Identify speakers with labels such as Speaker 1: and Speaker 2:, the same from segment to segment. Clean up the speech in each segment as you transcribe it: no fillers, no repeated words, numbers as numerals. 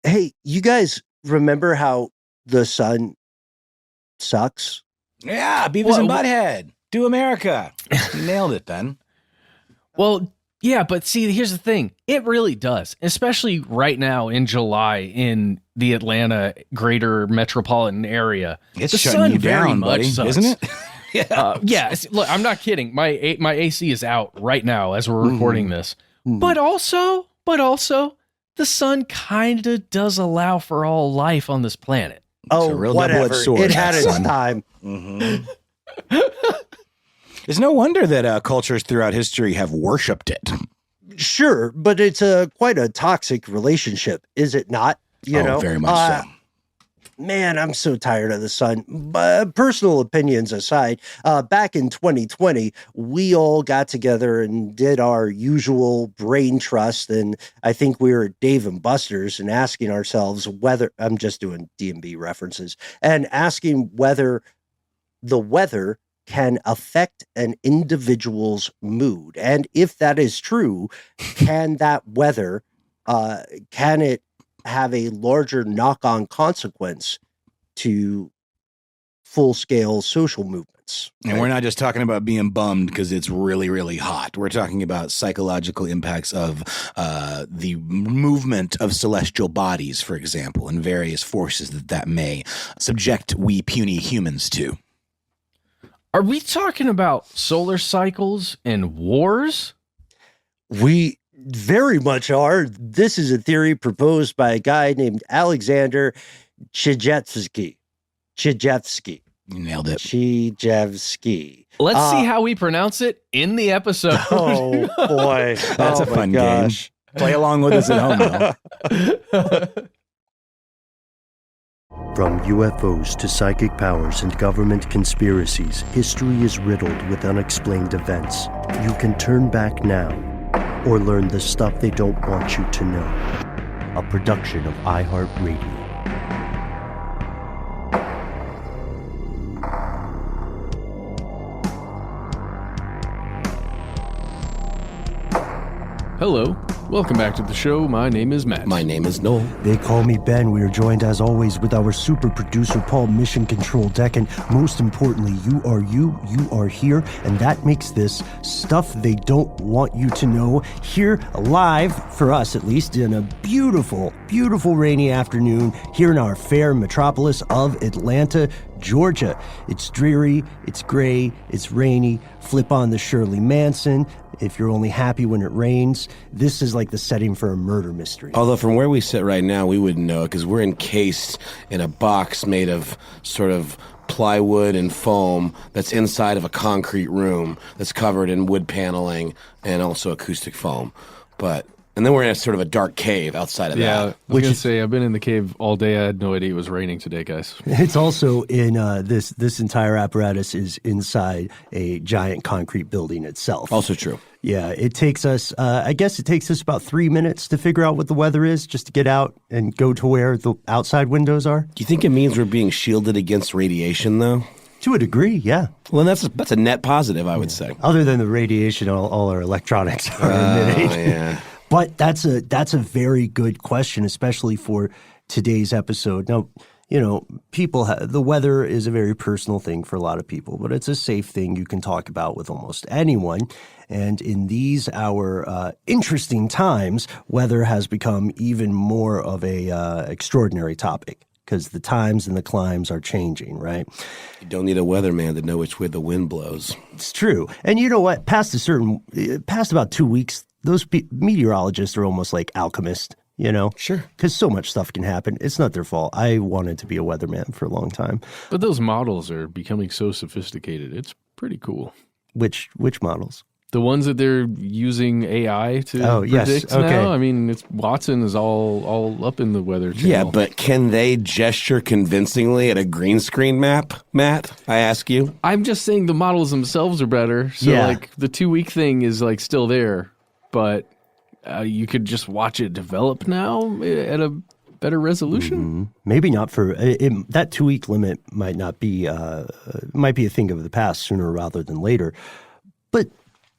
Speaker 1: Hey, you guys remember how the sun sucks?
Speaker 2: Yeah, Beavis and Butthead. Do America. You nailed it, Ben.
Speaker 3: Well, yeah, but see, here's the thing. It really does, especially right now in July in the Atlanta greater metropolitan area.
Speaker 2: It's
Speaker 3: the
Speaker 2: shutting
Speaker 3: sun
Speaker 2: you
Speaker 3: very
Speaker 2: down,
Speaker 3: much
Speaker 2: buddy,
Speaker 3: sucks.
Speaker 2: isn't it?
Speaker 3: Yeah. Look, I'm not kidding. My AC is out right now as we're recording this. But also, the sun kind of does allow for all life on this planet.
Speaker 1: Oh,
Speaker 2: a real
Speaker 1: whatever.
Speaker 2: double-edged sword,
Speaker 1: It had its
Speaker 2: son.
Speaker 1: time.
Speaker 2: It's no wonder that cultures throughout history have worshipped it.
Speaker 1: Sure, but it's quite a toxic relationship, is it not? You know,
Speaker 2: very much so.
Speaker 1: Man, I'm so tired of the sun. But personal opinions aside, back in 2020, we all got together and did our usual brain trust. And I think we were at Dave and Buster's and asking ourselves whether, I'm just doing D&B references, and asking whether the weather can affect an individual's mood. And if that is true, can that weather, can it have a larger knock-on consequence to full-scale social movements?
Speaker 2: And we're not just talking about being bummed because it's really, really hot. We're talking about psychological impacts of the movement of celestial bodies, for example, and various forces that may subject we puny humans to.
Speaker 3: Are we talking about solar cycles and wars?
Speaker 1: We very much are. This is a theory proposed by a guy named Alexander Tchijevsky.
Speaker 2: You nailed it.
Speaker 1: Chijvski.
Speaker 3: Let's see how we pronounce it in the episode.
Speaker 1: Oh, boy.
Speaker 2: That's a fun game. Play along with us at home, though.
Speaker 4: From UFOs to psychic powers and government conspiracies, history is riddled with unexplained events. You can turn back now or learn the stuff they don't want you to know. A production of iHeartRadio.
Speaker 3: Hello. Welcome back to the show. My name is Matt.
Speaker 2: My name is Noel.
Speaker 4: They call me Ben. We are joined as always with our super producer Paul, Mission Control Deck, and most importantly, you are here, and that makes this stuff they don't want you to know here live, for us at least, in a beautiful, beautiful rainy afternoon here in our fair metropolis of Atlanta, Georgia. It's dreary, it's gray, it's rainy. Flip on the Shirley Manson. If you're only happy when it rains, this is like the setting for a murder mystery.
Speaker 5: Although from where we sit right now, we wouldn't know it because we're encased in a box made of sort of plywood and foam that's inside of a concrete room that's covered in wood paneling and also acoustic foam. And then we're in a sort of a dark cave outside of that.
Speaker 3: Yeah, I was going to say, I've been in the cave all day. I had no idea it was raining today, guys.
Speaker 4: It's also in this entire apparatus is inside a giant concrete building itself.
Speaker 5: Also true.
Speaker 4: Yeah, it takes us, I guess it takes us about 3 minutes to figure out what the weather is, just to get out and go to where the outside windows are.
Speaker 5: Do you think it means we're being shielded against radiation, though?
Speaker 4: To a degree, yeah.
Speaker 5: Well, that's a net positive, I would say.
Speaker 4: Other than the radiation, all our electronics are emitting.
Speaker 5: Yeah.
Speaker 4: But that's a very good question, especially for today's episode. Now, you know, the weather is a very personal thing for a lot of people, but it's a safe thing you can talk about with almost anyone. And in these our interesting times, weather has become even more of a extraordinary topic because the times and the climes are changing, right?
Speaker 5: You don't need a weatherman to know which way the wind blows.
Speaker 4: It's true. And you know what? Past about 2 weeks, those meteorologists are almost like alchemists, you know?
Speaker 5: Sure.
Speaker 4: Because so much stuff can happen. It's not their fault. I wanted to be a weatherman for a long time.
Speaker 3: But those models are becoming so sophisticated. It's pretty cool.
Speaker 4: Which models?
Speaker 3: The ones that they're using AI to predict now. I mean, Watson is all up in the weather channel.
Speaker 5: Yeah, but can they gesture convincingly at a green screen map, Matt? I ask you.
Speaker 3: I'm just saying the models themselves are better. So, like, the 2 week thing is, like, still there. But you could just watch it develop now at a better resolution.
Speaker 4: Mm-hmm. Maybe not for that 2 week limit might not be might be a thing of the past sooner rather than later. But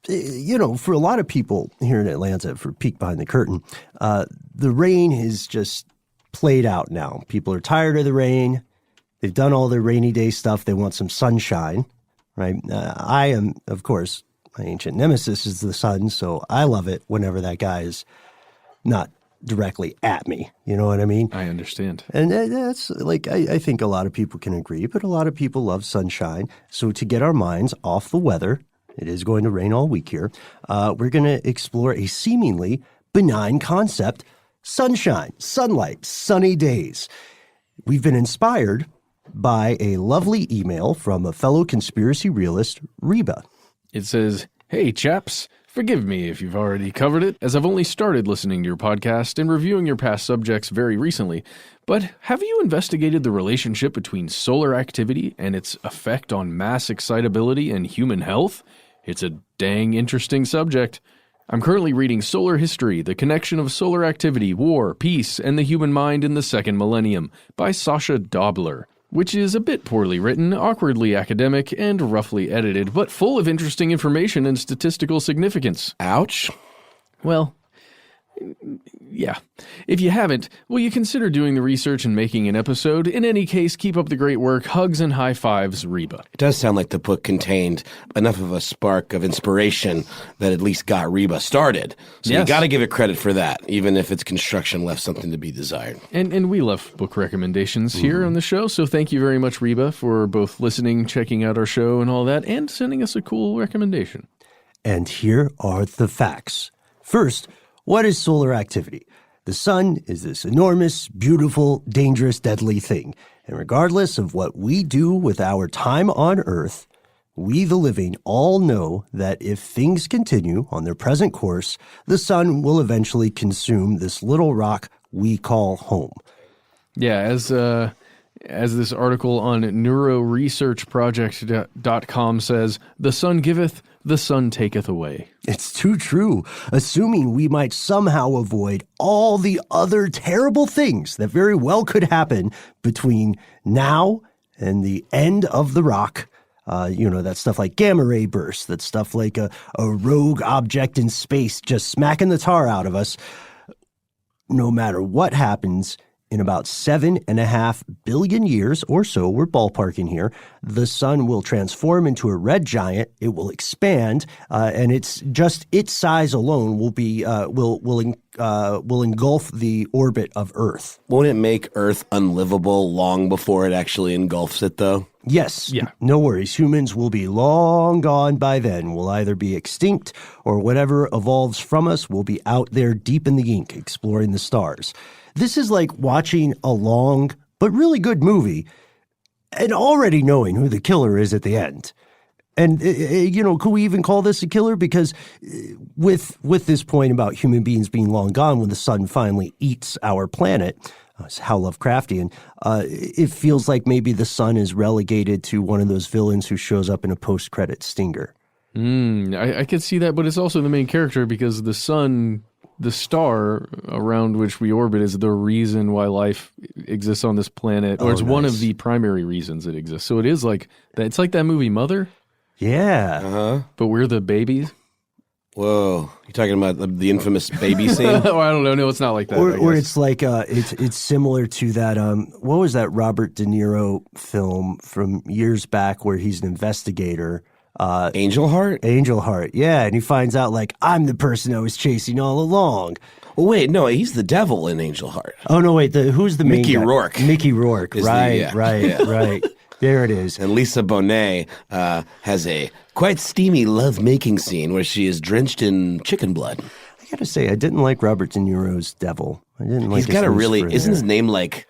Speaker 4: you know, for a lot of people here in Atlanta, for peek behind the curtain, the rain has just played out now. People are tired of the rain. They've done all their rainy day stuff. They want some sunshine, right? I am, of course, my ancient nemesis is the sun, so I love it whenever that guy is not directly at me. You know what I mean?
Speaker 3: I understand.
Speaker 4: And that's like, I think a lot of people can agree, but a lot of people love sunshine. So to get our minds off the weather, it is going to rain all week here, we're going to explore a seemingly benign concept: sunshine, sunlight, sunny days. We've been inspired by a lovely email from a fellow conspiracy realist, Reba.
Speaker 3: It says, "Hey, chaps. Forgive me if you've already covered it, as I've only started listening to your podcast and reviewing your past subjects very recently. But have you investigated the relationship between solar activity and its effect on mass excitability and human health? It's a dang interesting subject. I'm currently reading Solar History, The Connection of Solar Activity, War, Peace, and the Human Mind in the Second Millennium by Sasha Dobler, which is a bit poorly written, awkwardly academic, and roughly edited, but full of interesting information and statistical significance."
Speaker 5: Ouch.
Speaker 3: Well, yeah. If you haven't, will you consider doing the research and making an episode? In any case, keep up the great work. Hugs and high fives, Reba.
Speaker 5: It does sound like the book contained enough of a spark of inspiration that at least got Reba started. So
Speaker 3: Yes.
Speaker 5: you got to give it credit for that, even if its construction left something to be desired.
Speaker 3: And we love book recommendations here on the show, so thank you very much, Reba, for both listening, checking out our show and all that, and sending us a cool recommendation.
Speaker 4: And here are the facts. First, what is solar activity? The sun is this enormous, beautiful, dangerous, deadly thing. And regardless of what we do with our time on Earth, we, the living, all know that if things continue on their present course, the sun will eventually consume this little rock we call home.
Speaker 3: Yeah, as this article on neuroresearchproject.com says, "The sun giveth, the sun taketh away."
Speaker 4: It's too true. Assuming we might somehow avoid all the other terrible things that very well could happen between now and the end of the rock. That stuff like gamma ray bursts, that stuff like a rogue object in space just smacking the tar out of us. No matter what happens, in about 7.5 billion years or so, we're ballparking here, the sun will transform into a red giant. It will expand, and it's just its size alone will be will engulf the orbit of Earth.
Speaker 5: Won't it make Earth unlivable long before it actually engulfs it, though?
Speaker 4: Yes.
Speaker 3: Yeah.
Speaker 4: No worries. Humans will be long gone by then. We'll either be extinct or whatever evolves from us will be out there deep in the ink exploring the stars. This is like watching a long but really good movie and already knowing who the killer is at the end. And, could we even call this a killer? Because with this point about human beings being long gone when the sun finally eats our planet, how Lovecraftian, it feels like maybe the sun is relegated to one of those villains who shows up in a post-credit stinger.
Speaker 3: I could see that, but it's also the main character because the sun, the star around which we orbit, is the reason why life exists on this planet, or it's one of the primary reasons it exists. So it is like that. It's like that movie Mother.
Speaker 4: Yeah.
Speaker 5: Uh-huh.
Speaker 3: But we're the babies.
Speaker 5: Whoa. You talking about the infamous baby scene?
Speaker 3: Oh, I don't know. No, it's not like that.
Speaker 4: Or it's like it's similar to that what was that Robert De Niro film from years back where he's an investigator?
Speaker 5: Angel Heart?
Speaker 4: Angel Heart, yeah, and he finds out like I'm the person I was chasing all along.
Speaker 5: Well, wait, no, he's the devil in Angel Heart.
Speaker 4: Oh no, wait, who's the main
Speaker 5: Mickey
Speaker 4: guy?
Speaker 5: Rourke.
Speaker 4: Mickey Rourke,
Speaker 5: Is the-
Speaker 4: right,
Speaker 5: yeah,
Speaker 4: right,
Speaker 5: yeah.
Speaker 4: right. There it is.
Speaker 5: And Lisa Bonet has a quite steamy love-making scene where she is drenched in chicken blood.
Speaker 4: I gotta say, I didn't like Robert De Niro's devil. I didn't like.
Speaker 5: He's got a really,
Speaker 4: Lucifer
Speaker 5: isn't his
Speaker 4: there.
Speaker 5: name like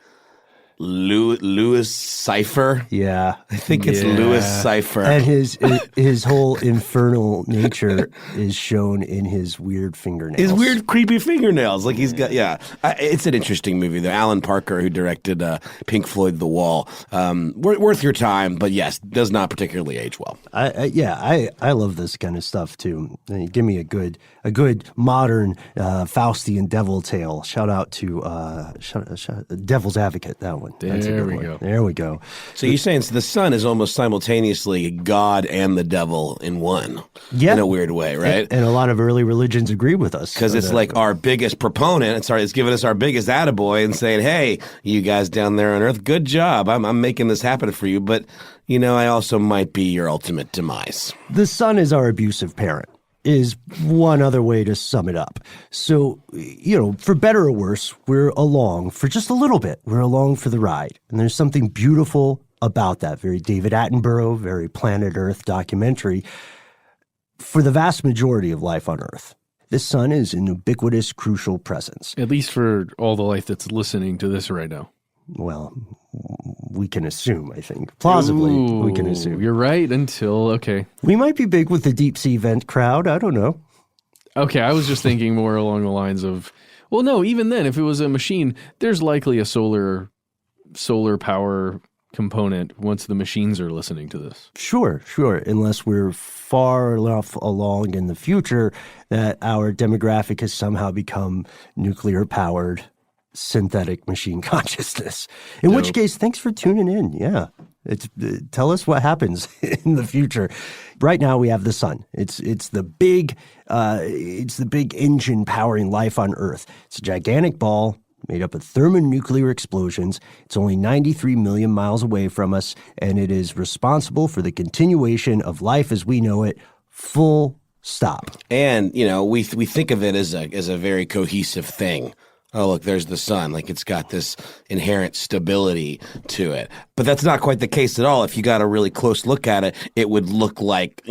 Speaker 5: Louis Cypher?
Speaker 4: Yeah,
Speaker 5: I think it's
Speaker 3: Yeah.
Speaker 5: Louis Cypher.
Speaker 4: and his whole infernal nature is shown in his weird fingernails.
Speaker 5: His weird, creepy fingernails. Like he's got, yeah. It's an interesting movie, though. Alan Parker, who directed Pink Floyd The Wall. Worth your time, but yes, does not particularly age well.
Speaker 4: I love this kind of stuff too. Give me a good modern Faustian devil tale. Shout out to Devil's Advocate, that one. one. That's a
Speaker 3: There
Speaker 4: good
Speaker 3: we
Speaker 4: one.
Speaker 3: go.
Speaker 4: There we go.
Speaker 5: So you're saying the sun is almost simultaneously God and the devil in one,
Speaker 4: Yeah.
Speaker 5: in a weird way, right?
Speaker 4: And a lot of early religions agree with us.
Speaker 5: Because it's like our biggest proponent. It's giving us our biggest attaboy and saying, hey, you guys down there on Earth, good job. I'm making this happen for you. But, I also might be your ultimate demise.
Speaker 4: The sun is our abusive parent, is one other way to sum it up. So, for better or worse, we're along for just a little bit. We're along for the ride. And there's something beautiful about that. Very David Attenborough, very Planet Earth documentary. For the vast majority of life on Earth, the sun is an ubiquitous, crucial presence.
Speaker 3: At least for all the life that's listening to this right now.
Speaker 4: Well, we can assume, I think. Plausibly, we can assume.
Speaker 3: You're right okay.
Speaker 4: We might be big with the deep sea vent crowd. I don't know.
Speaker 3: Okay, I was just thinking more along the lines of, well, no, even then, if it was a machine, there's likely a solar power component once the machines are listening to this.
Speaker 4: Sure. Unless we're far enough along in the future that our demographic has somehow become nuclear-powered synthetic machine consciousness. In which case, thanks for tuning in. Yeah. Tell us what happens in the future. Right now we have the sun. It's the big engine powering life on Earth. It's a gigantic ball made up of thermonuclear explosions. It's only 93 million miles away from us, and it is responsible for the continuation of life as we know it, full stop.
Speaker 5: And, we think of it as a very cohesive thing. Oh, look, there's the sun. Like, it's got this inherent stability to it. But that's not quite the case at all. If you got a really close look at it, it would look like,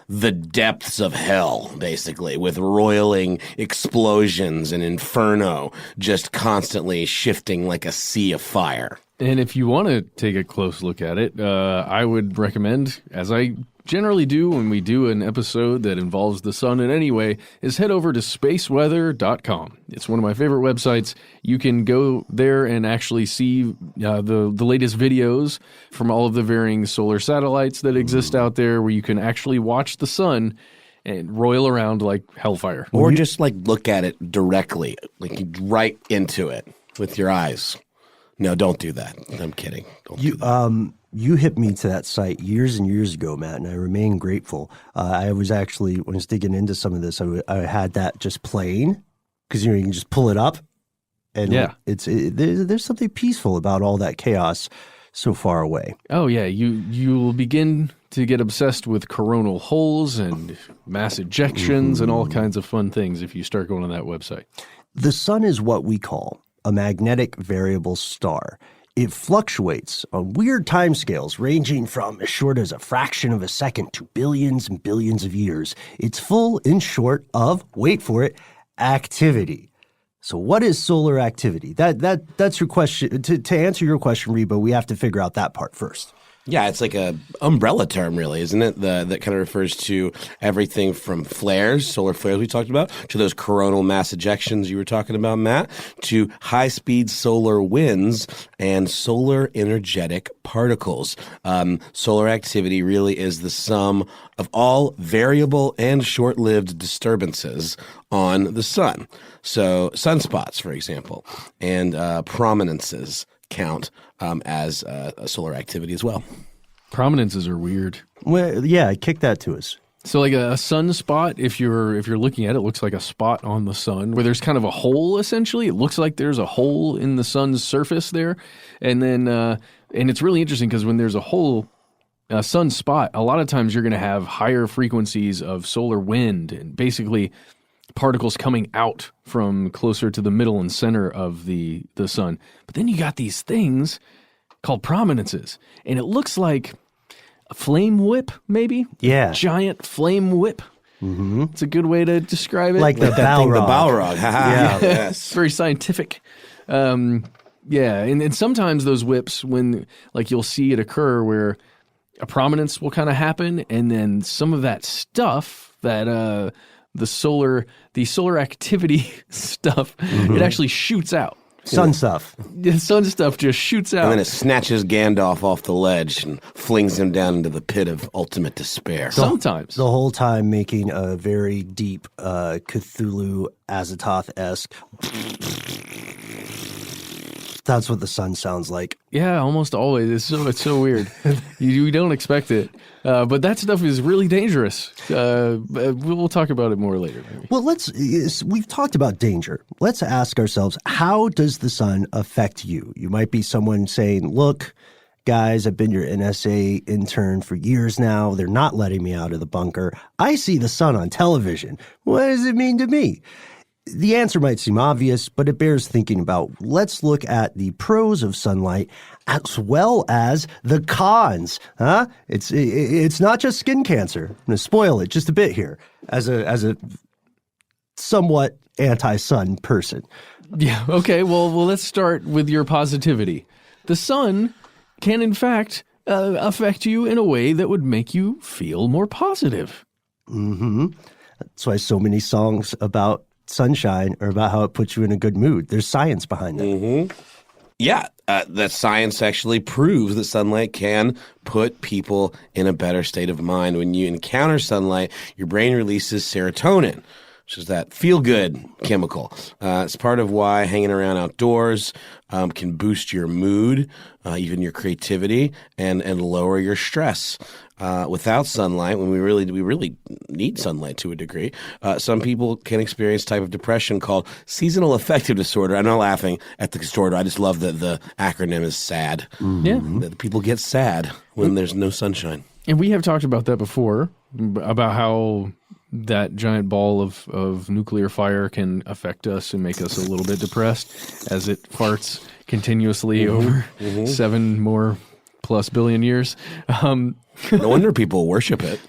Speaker 5: the depths of hell, basically, with roiling explosions and inferno just constantly shifting like a sea of fire.
Speaker 3: And if you want to take a close look at it, I would recommend, as I generally do when we do an episode that involves the sun in any way, is head over to spaceweather.com. It's one of my favorite websites. You can go there and actually see the latest videos from all of the varying solar satellites that exist out there, where you can actually watch the sun and roil around like hellfire.
Speaker 5: Or just look at it directly, right into it with your eyes. No, don't do that. I'm kidding. Don't do that.
Speaker 4: You hit me to that site years and years ago, Matt, and I remain grateful. I was actually, when I was digging into some of this, I had that just playing because you can just pull it up, and there's something peaceful about all that chaos so far away.
Speaker 3: Oh yeah, you will begin to get obsessed with coronal holes and mass ejections and all kinds of fun things if you start going on that website.
Speaker 4: The sun is what we call a magnetic variable star. It fluctuates on weird timescales ranging from as short as a fraction of a second to billions and billions of years. It's full, in short, of, wait for it, activity. So what is solar activity? That's your question. To answer your question, Reba, we have to figure out that part first.
Speaker 5: Yeah, it's like a umbrella term, really, isn't it? That kind of refers to everything from flares, solar flares we talked about, to those coronal mass ejections you were talking about, Matt, to high-speed solar winds and solar energetic particles. Solar activity really is the sum of all variable and short-lived disturbances on the sun. So sunspots, for example, and prominences count as a solar activity as well.
Speaker 3: Prominences are weird.
Speaker 4: Well, yeah, kick that to us.
Speaker 3: So like a sunspot, if you're looking at it, looks like a spot on the sun where there's kind of a hole, essentially. It looks like there's a hole in the sun's surface there. And then and it's really interesting because when there's a hole, a sunspot, a lot of times you're going to have higher frequencies of solar wind and basically particles coming out from closer to the middle and center of the sun. But then you got these things called prominences, and it looks like a flame whip, maybe?
Speaker 4: Yeah.
Speaker 3: Giant flame whip. Mm-hmm. It's a good way to describe it.
Speaker 4: Like the
Speaker 5: Balrog.
Speaker 4: Balrog.
Speaker 5: Yeah. Yes.
Speaker 3: It's very scientific. Yeah, and sometimes those whips, when like you'll see it occur where a prominence will kind of happen, and then some of that stuff that the solar activity stuff, it actually shoots out.
Speaker 4: Sun stuff.
Speaker 3: The sun stuff just shoots out.
Speaker 5: And then it snatches Gandalf off the ledge and flings him down into the pit of ultimate despair.
Speaker 3: Sometimes.
Speaker 4: The whole time making a very deep Cthulhu Azathoth-esque That's what the sun sounds like.
Speaker 3: Yeah, almost always. It's so weird. You don't expect it. But that stuff is really dangerous. We'll talk about it more later. Maybe.
Speaker 4: Well, we've talked about danger. Let's ask ourselves, how does the sun affect you? You might be someone saying, look, guys, I've been your NSA intern for years now. They're not letting me out of the bunker. I see the sun on television. What does it mean to me? The answer might seem obvious, but it bears thinking about. Let's look at the pros of sunlight as well as the cons. Huh? It's not just skin cancer. I'm going to spoil it just a bit here as a somewhat anti-sun person.
Speaker 3: Yeah. Okay. Well, let's start with your positivity. The sun can, in fact, affect you in a way that would make you feel more positive.
Speaker 4: Mm-hmm. That's why so many songs about sunshine are about how it puts you in a good mood. There's science behind that.
Speaker 5: Mm-hmm. Yeah, that science actually proves that sunlight can put people in a better state of mind. When you encounter sunlight, your brain releases serotonin, which is that feel-good chemical. It's part of why hanging around outdoors can boost your mood, even your creativity, and lower your stress. Without sunlight, when we really need sunlight to a degree, some people can experience a type of depression called seasonal affective disorder. I'm not laughing at the disorder. I just love that the acronym is SAD.
Speaker 3: Mm-hmm. Yeah.
Speaker 5: That people get sad when there's no sunshine.
Speaker 3: And we have talked about that before, about how that giant ball of nuclear fire can affect us and make us a little bit depressed as it farts continuously over 7 more plus billion years.
Speaker 5: No wonder people worship it.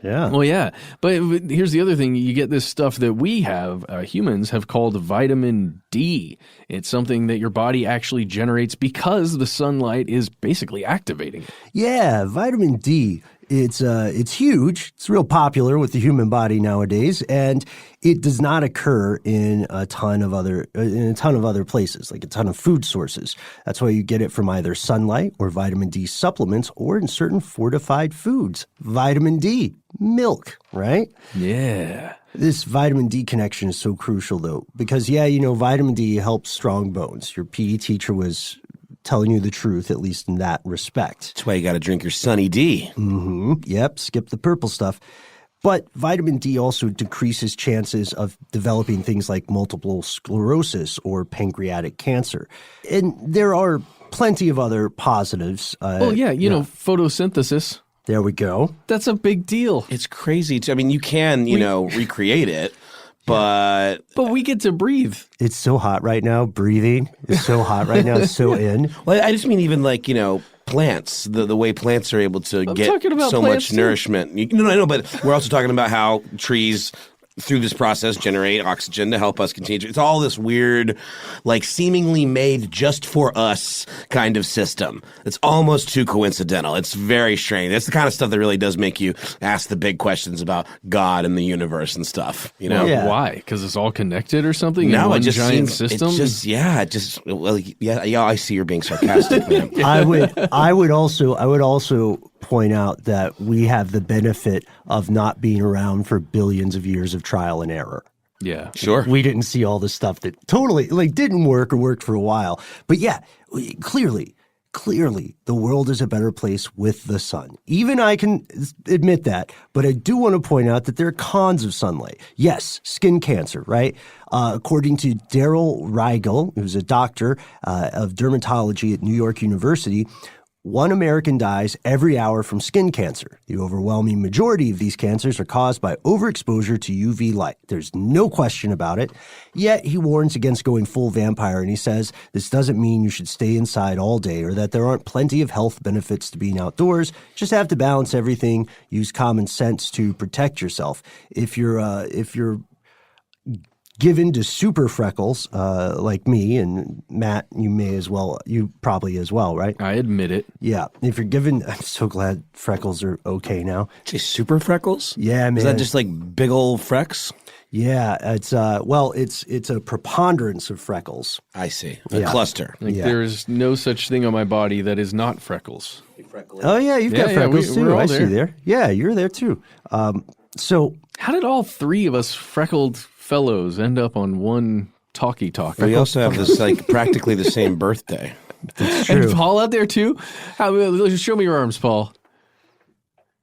Speaker 4: Yeah.
Speaker 3: Well, yeah. But here's the other thing. You get this stuff that we have, humans have called vitamin D. It's something that your body actually generates because the sunlight is basically activating it.
Speaker 4: Yeah, vitamin D. It's huge. It's real popular with the human body nowadays, and it does not occur in a ton of other places, like a ton of food sources. That's why you get it from either sunlight or vitamin D supplements, or in certain fortified foods. Vitamin D, milk, right?
Speaker 3: Yeah.
Speaker 4: This vitamin D connection is so crucial, though, because vitamin D helps strong bones. Your PE teacher was telling you the truth, at least in that respect.
Speaker 5: That's why you got to drink your Sunny D.
Speaker 4: Mm-hmm. Yep, skip the purple stuff. But vitamin D also decreases chances of developing things like multiple sclerosis or pancreatic cancer. And there are plenty of other positives.
Speaker 3: Photosynthesis.
Speaker 4: There we go.
Speaker 3: That's a big deal.
Speaker 5: It's crazy. I mean, you can, recreate it. But
Speaker 3: we get to breathe.
Speaker 4: It's so hot right now. Breathing is so hot right now. It's so in.
Speaker 5: Well, I just mean even like, plants, the way plants are able to get so much nourishment. No, I know, but we're also talking about how trees through this process generate oxygen to help us continue. It's all this weird, like seemingly made just for us kind of system. It's almost too coincidental. It's very strange. That's the kind of stuff that really does make you ask the big questions about God and the universe and stuff.
Speaker 3: Well, why? Because it's all connected or something?
Speaker 5: No,
Speaker 3: in one
Speaker 5: it just
Speaker 3: giant
Speaker 5: seems,
Speaker 3: system?
Speaker 5: I see you're being sarcastic, man.
Speaker 4: I would also point out that we have the benefit of not being around for billions of years of trial and error.
Speaker 3: Yeah.
Speaker 5: Sure.
Speaker 4: We didn't see all this stuff that totally didn't work or worked for a while. But yeah, clearly, the world is a better place with the sun. Even I can admit that, but I do want to point out that there are cons of sunlight. Yes, skin cancer, right? According to Daryl Rigel, who's a doctor of dermatology at New York University, 1 American dies every hour from skin cancer. The overwhelming majority of these cancers are caused by overexposure to UV light. There's no question about it. Yet he warns against going full vampire, and he says this doesn't mean you should stay inside all day or that there aren't plenty of health benefits to being outdoors. Just have to balance everything. Use common sense to protect yourself. If you're given to super freckles, like me and Matt, you probably as well, right?
Speaker 3: I admit it.
Speaker 4: Yeah. If you're given, I'm so glad freckles are okay now.
Speaker 5: Say super freckles?
Speaker 4: Yeah, man.
Speaker 5: Is that just like big old frecks?
Speaker 4: Yeah, it's a preponderance of freckles.
Speaker 5: I see. A cluster.
Speaker 3: There's no such thing on my body that is not freckles.
Speaker 4: Oh yeah, you've got freckles too. I see there. Yeah, you're there too. So
Speaker 3: how did all 3 of us freckled fellows end up on one talkie talk.
Speaker 5: We also have this like practically the same birthday.
Speaker 4: It's
Speaker 3: And
Speaker 4: true.
Speaker 3: Paul out there too? Show me your arms, Paul.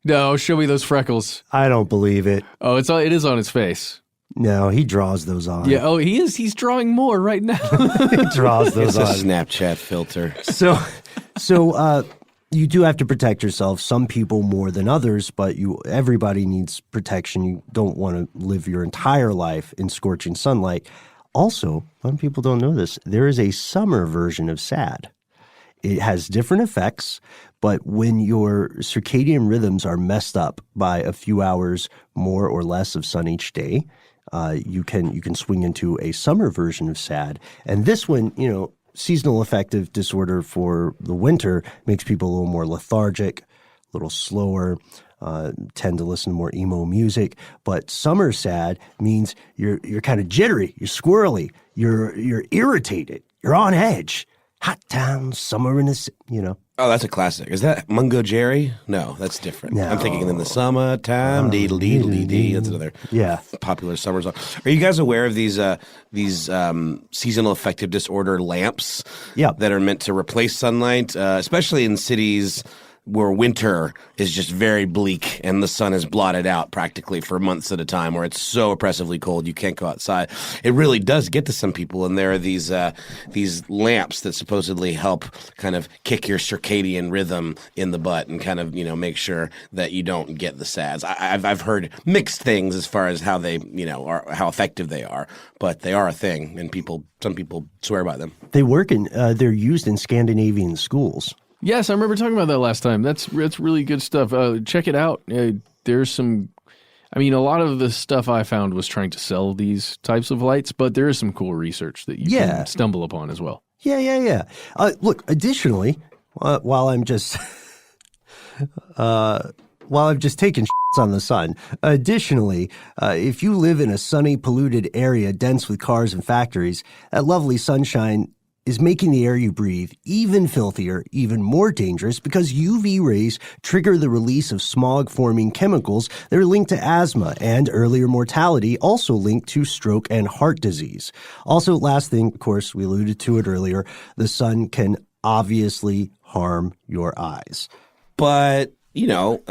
Speaker 3: No, show me those freckles.
Speaker 4: I don't believe it.
Speaker 3: Oh, it is on his face.
Speaker 4: No, he draws those on.
Speaker 3: Yeah. Oh, he is. He's drawing more right now.
Speaker 4: He draws those
Speaker 5: It's a
Speaker 4: on.
Speaker 5: Snapchat filter.
Speaker 4: So you do have to protect yourself. Some people more than others, but everybody needs protection. You don't want to live your entire life in scorching sunlight. Also, a lot of people don't know this. There is a summer version of SAD. It has different effects, but when your circadian rhythms are messed up by a few hours more or less of sun each day, you can swing into a summer version of SAD. And this one, seasonal affective disorder for the winter makes people a little more lethargic, a little slower, tend to listen to more emo music. But summer SAD means you're kind of jittery, you're squirrely, you're irritated, you're on edge. Hot town, summer in the.
Speaker 5: Oh, that's a classic. Is that Mungo Jerry? No, that's different.
Speaker 4: No.
Speaker 5: I'm thinking in the summertime, deedle deedle dee dee. That's another popular summer song. Are you guys aware of these seasonal affective disorder lamps?
Speaker 4: Yeah.
Speaker 5: That are meant to replace sunlight, especially in cities where winter is just very bleak and the sun is blotted out practically for months at a time, where it's so oppressively cold you can't go outside. It really does get to some people, and there are these lamps that supposedly help kind of kick your circadian rhythm in the butt and kind of make sure that you don't get the SADs. I've heard mixed things as far as how they are, how effective they are, but they are a thing, and some people swear by them.
Speaker 4: They work they're used in Scandinavian schools.
Speaker 3: Yes, I remember talking about that last time. That's really good stuff. Check it out. There's some. I mean, a lot of the stuff I found was trying to sell these types of lights, but there is some cool research that you can stumble upon as well.
Speaker 4: Yeah. Look, additionally, while I'm just taking shits on the sun, additionally, if you live in a sunny, polluted area dense with cars and factories, that lovely sunshine is making the air you breathe even filthier, even more dangerous, because UV rays trigger the release of smog-forming chemicals that are linked to asthma and earlier mortality, also linked to stroke and heart disease. Also, last thing, of course, we alluded to it earlier, the sun can obviously harm your eyes.
Speaker 5: But what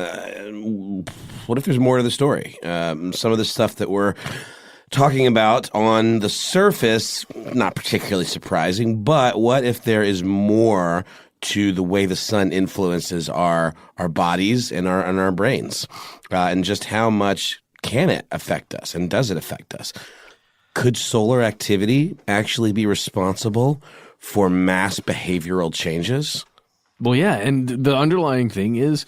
Speaker 5: if there's more to the story? Some of the stuff that we're talking about on the surface, not particularly surprising, but what if there is more to the way the sun influences our bodies and our brains, and just how much can it affect us, and does it affect us? Could solar activity actually be responsible for mass behavioral changes?
Speaker 3: Well, yeah, and the underlying thing is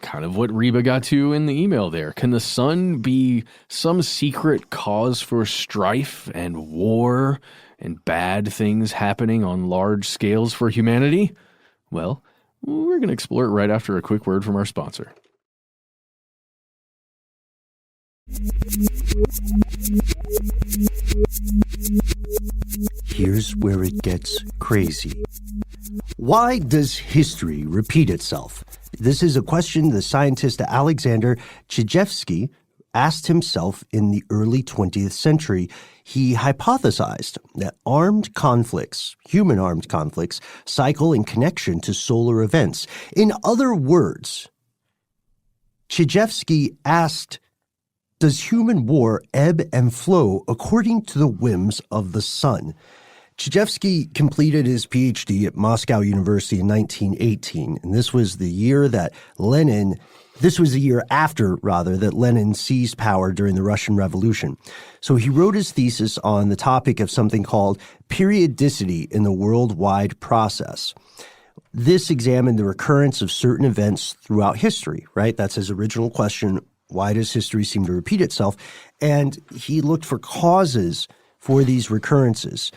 Speaker 3: kind of what Reba got to in the email there. Can the sun be some secret cause for strife and war and bad things happening on large scales for humanity? Well, we're going to explore it right after a quick word from our sponsor.
Speaker 4: Here's where it gets crazy. Why does history repeat itself? This is a question the scientist Alexander Tchijevsky asked himself in the early 20th century. He hypothesized that armed conflicts, human armed conflicts, cycle in connection to solar events. In other words, Chijvski asked, does human war ebb and flow according to the whims of the sun? Chijevsky completed his PhD at Moscow University in 1918, and this was the year after that Lenin seized power during the Russian Revolution. So he wrote his thesis on the topic of something called periodicity in the worldwide process. This examined the recurrence of certain events throughout history, right? That's his original question. Why does history seem to repeat itself? And he looked for causes for these recurrences.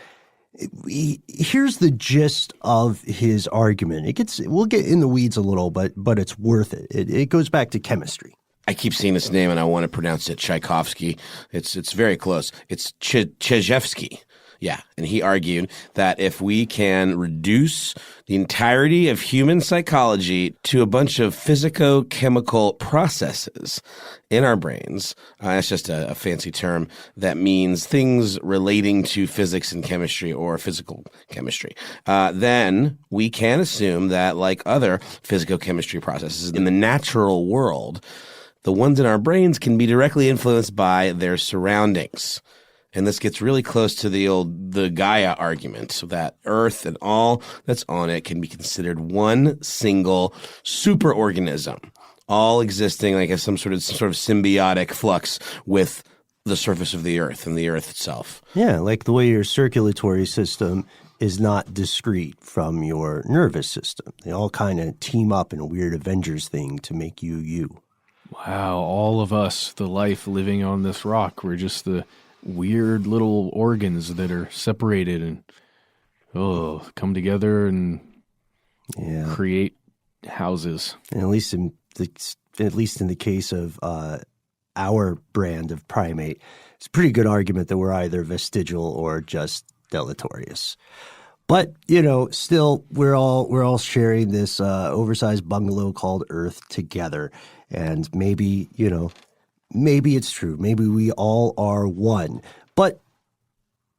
Speaker 4: Here's the gist of his argument. We'll get in the weeds a little, but it's worth it. It goes back to chemistry.
Speaker 5: I keep seeing this name and I want to pronounce it Tchaikovsky. It's very close. It's Chijevsky. Yeah, and he argued that if we can reduce the entirety of human psychology to a bunch of physico-chemical processes in our brains, that's just a fancy term that means things relating to physics and chemistry or physical chemistry, then we can assume that like other physico-chemistry processes in the natural world, the ones in our brains can be directly influenced by their surroundings. And this gets really close to the Gaia argument that Earth and all that's on it can be considered one single superorganism, all existing like as some sort of symbiotic flux with the surface of the Earth and the Earth itself.
Speaker 4: Yeah, like the way your circulatory system is not discrete from your nervous system. They all kind of team up in a weird Avengers thing to make you.
Speaker 3: Wow, all of us, the life living on this rock, we're just the weird little organs that are separated and come together and create houses.
Speaker 4: And at least in the case of our brand of primate, it's a pretty good argument that we're either vestigial or just deleterious. But still, we're all sharing this oversized bungalow called Earth together, and maybe maybe it's true. Maybe we all are one. But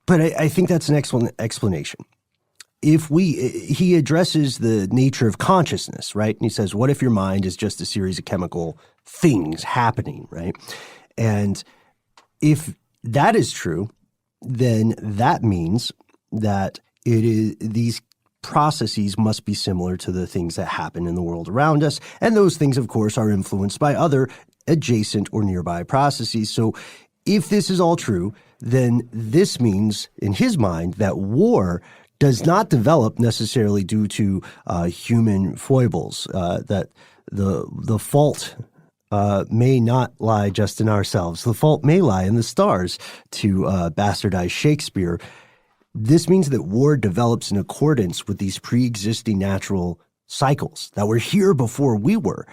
Speaker 4: I think that's an excellent explanation. He addresses the nature of consciousness, right? And he says, what if your mind is just a series of chemical things happening, right? And if that is true, then that means that these processes must be similar to the things that happen in the world around us. And those things, of course, are influenced by other adjacent or nearby processes. So if this is all true, then this means, in his mind, that war does not develop necessarily due to human foibles, that the fault may not lie just in ourselves. The fault may lie in the stars, to bastardize Shakespeare. This means that war develops in accordance with these pre-existing natural cycles that were here before we were.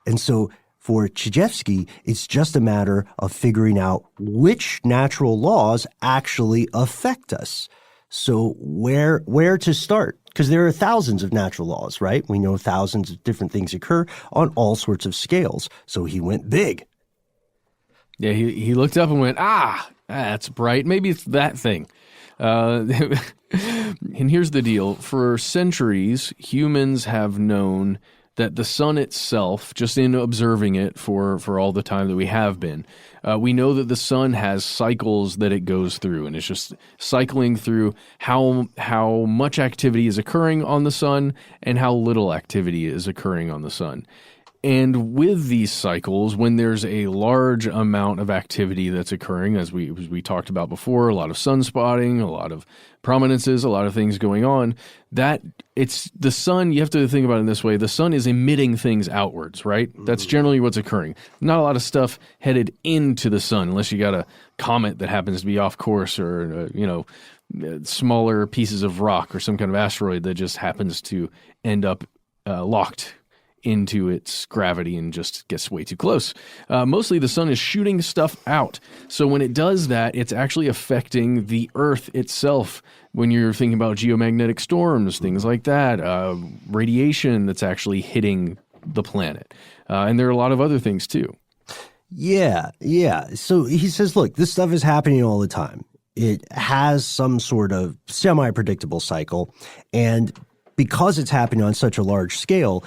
Speaker 4: And so for Chijvski, it's just a matter of figuring out which natural laws actually affect us. So where to start? Because there are thousands of natural laws, right? We know thousands of different things occur on all sorts of scales. So he went big.
Speaker 3: Yeah, he looked up and went, that's bright. Maybe it's that thing. And here's the deal. For centuries, humans have known that the sun itself, just in observing it for all the time that we have been, we know that the sun has cycles that it goes through, and it's just cycling through how much activity is occurring on the sun and how little activity is occurring on the sun. And with these cycles, when there's a large amount of activity that's occurring, as we talked about before, a lot of sunspotting, a lot of prominences, a lot of things going on, that it's the sun, you have to think about it in this way, the sun is emitting things outwards, right? Mm-hmm. That's generally what's occurring. Not a lot of stuff headed into the sun, unless you got a comet that happens to be off course, or, smaller pieces of rock or some kind of asteroid that just happens to end up locked into its gravity and just gets way too close. Mostly the sun is shooting stuff out. So when it does that, it's actually affecting the Earth itself. When you're thinking about geomagnetic storms, things like that, radiation that's actually hitting the planet. And there are a lot of other things too.
Speaker 4: Yeah. So he says, look, this stuff is happening all the time. It has some sort of semi-predictable cycle. And because it's happening on such a large scale,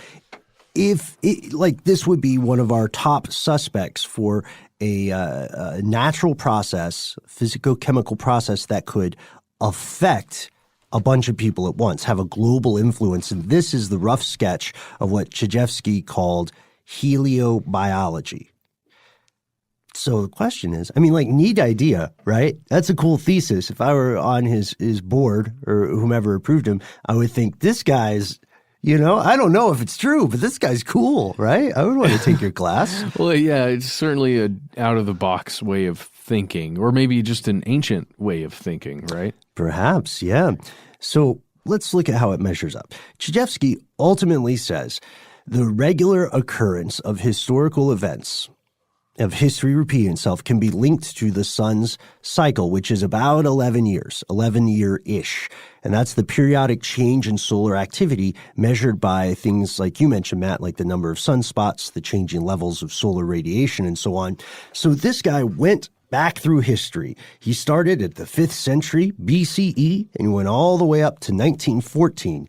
Speaker 4: this would be one of our top suspects for a natural process, physico-chemical process that could affect a bunch of people at once, have a global influence. And this is the rough sketch of what Chijvski called heliobiology. So the question is, neat idea, right? That's a cool thesis. If I were on his board or whomever approved him, I would think this guy's, I don't know if it's true, but this guy's cool, right? I would want to take your class.
Speaker 3: Well, yeah, it's certainly a out-of-the-box way of thinking, or maybe just an ancient way of thinking, right?
Speaker 4: Perhaps, yeah. So let's look at how it measures up. Chijvski ultimately says the regular occurrence of historical events of history repeating itself can be linked to the sun's cycle, which is about 11 years, 11-year-ish. And that's the periodic change in solar activity measured by things like you mentioned, Matt, like the number of sunspots, the changing levels of solar radiation, and so on. So this guy went back through history. He started at the 5th century BCE and went all the way up to 1914.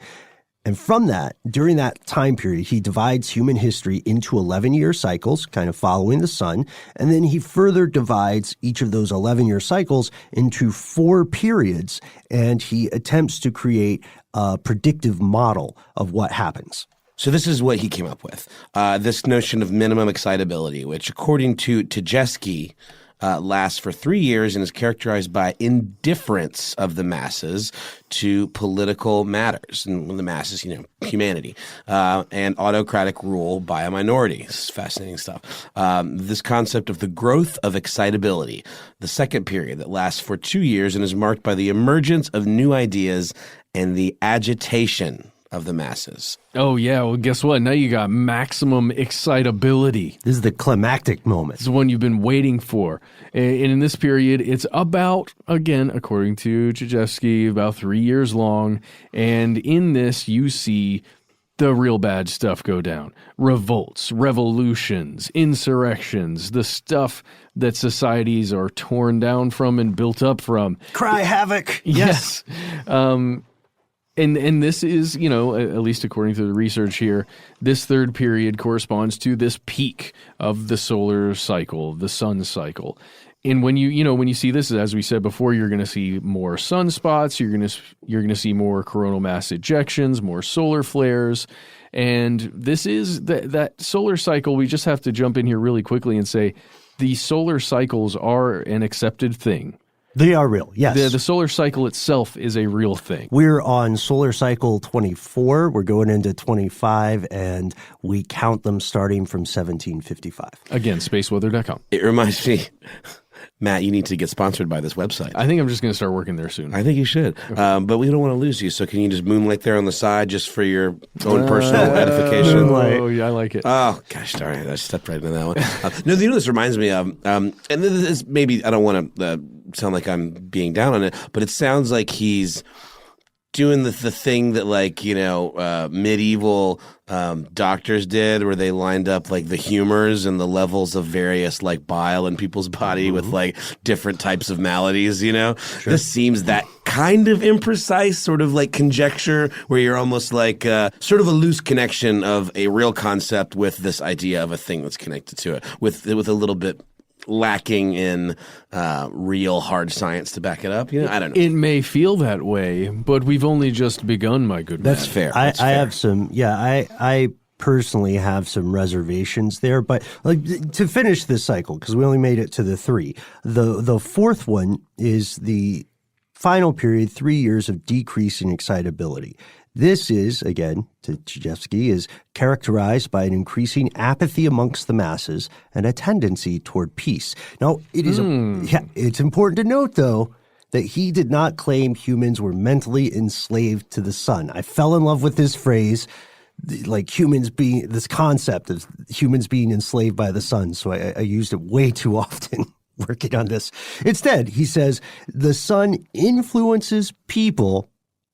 Speaker 4: And from that, during that time period, he divides human history into 11-year cycles, kind of following the sun. And then he further divides each of those 11-year cycles into 4 periods. And he attempts to create a predictive model of what happens.
Speaker 5: So this is what he came up with. This notion of minimum excitability, which according to Chijvski, lasts for 3 years and is characterized by indifference of the masses to political matters. And the masses, humanity, and autocratic rule by a minority. This is fascinating stuff. This concept of the growth of excitability, the second period that lasts for 2 years and is marked by the emergence of new ideas and the agitation of the masses.
Speaker 3: Oh, yeah. Well, guess what? Now you got maximum excitability.
Speaker 4: This is the climactic moment.
Speaker 3: This is the one you've been waiting for. And in this period, it's about, again, according to Chijvski, about 3 years long. And in this, you see the real bad stuff go down. Revolts, revolutions, insurrections, the stuff that societies are torn down from and built up from.
Speaker 4: Cry havoc.
Speaker 3: Yes. And this is, at least according to the research here, this third period corresponds to this peak of the solar cycle, the sun cycle. And when you see this, as we said before, you're going to see more sunspots, you're going to see more coronal mass ejections, more solar flares. And this is that solar cycle. We just have to jump in here really quickly and say the solar cycles are an accepted thing.
Speaker 4: They are real, yes.
Speaker 3: The solar cycle itself is a real thing.
Speaker 4: We're on solar cycle 24. We're going into 25, and we count them starting from 1755.
Speaker 3: Again, spaceweather.com.
Speaker 5: It reminds me, Matt, you need to get sponsored by this website.
Speaker 3: I think I'm just going to start working there soon.
Speaker 5: I think you should. But we don't want to lose you, so can you just moonlight there on the side just for your own personal edification?
Speaker 4: Moonlight.
Speaker 3: Oh, yeah, I like it.
Speaker 5: Oh, gosh, darn it. I stepped right into that one. No, this reminds me of, and this maybe I don't want to sound like I'm being down on it, but it sounds like he's doing the thing that medieval doctors did, where they lined up like the humors and the levels of various bile in people's body with different types of maladies. Sure. This seems that kind of imprecise sort of conjecture, where you're almost sort of a loose connection of a real concept with this idea of a thing that's connected to it, with a little bit lacking in real hard science to back it up. I don't know.
Speaker 3: It may feel that way, but we've only just begun, my good man.
Speaker 5: That's fair.
Speaker 4: I have some, I personally have some reservations there, but to finish this cycle, because we only made it to the 3, the fourth one is the final period, 3 years of decreasing excitability. This is, again, to Chijvski, is characterized by an increasing apathy amongst the masses and a tendency toward peace. Now, it is it's important to note, though, that he did not claim humans were mentally enslaved to the sun. I fell in love with this phrase, this concept of humans being enslaved by the sun, so I used it way too often working on this. Instead, he says, the sun influences people,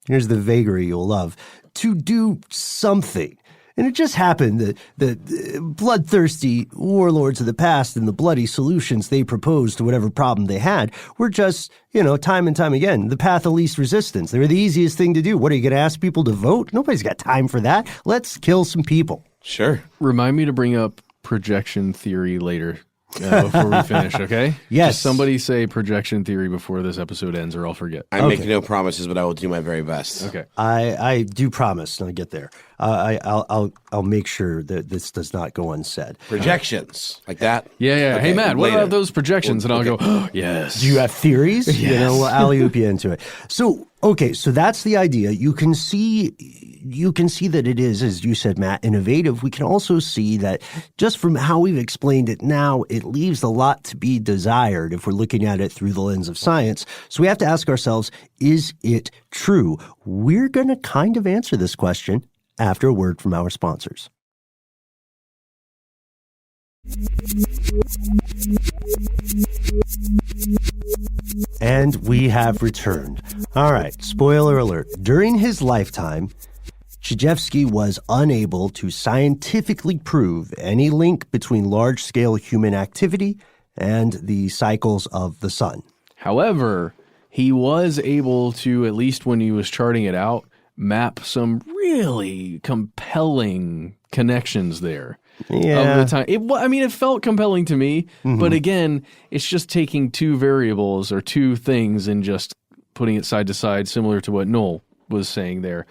Speaker 4: here's the vagary you'll love, to do something. And it just happened that the bloodthirsty warlords of the past and the bloody solutions they proposed to whatever problem they had were just, time and time again, the path of least resistance. They were the easiest thing to do. What, are you going to ask people to vote? Nobody's got time for that. Let's kill some people.
Speaker 5: Sure.
Speaker 3: Remind me to bring up projection theory later. Before we finish, okay?
Speaker 4: Yes.
Speaker 3: Just somebody say projection theory before this episode ends, or I'll forget.
Speaker 5: I make no promises, but I will do my very best.
Speaker 3: Okay.
Speaker 4: I do promise, and I'll get there. I'll make sure that this does not go unsaid.
Speaker 5: Projections like that.
Speaker 3: Yeah.
Speaker 5: Okay,
Speaker 3: hey, Matt, what
Speaker 5: later.
Speaker 3: about those projections? And I'll go, oh, yes.
Speaker 4: Do you have theories?
Speaker 3: Yes.
Speaker 4: We'll alley-oop you into it. So that's the idea. You can see that it is, as you said, Matt, innovative. We can also see that just from how we've explained it now, it leaves a lot to be desired if we're looking at it through the lens of science. So we have to ask ourselves, is it true? We're going to kind of answer this question after a word from our sponsors. And we have returned. All right, spoiler alert. During his lifetime, Chijevsky was unable to scientifically prove any link between large-scale human activity and the cycles of the sun.
Speaker 3: However, he was able to, at least when he was charting it out, map some really compelling connections there.
Speaker 4: Yeah.
Speaker 3: Of the time. It felt compelling to me, but again, it's just taking two variables or two things and just putting it side to side, similar to what Noel was saying there.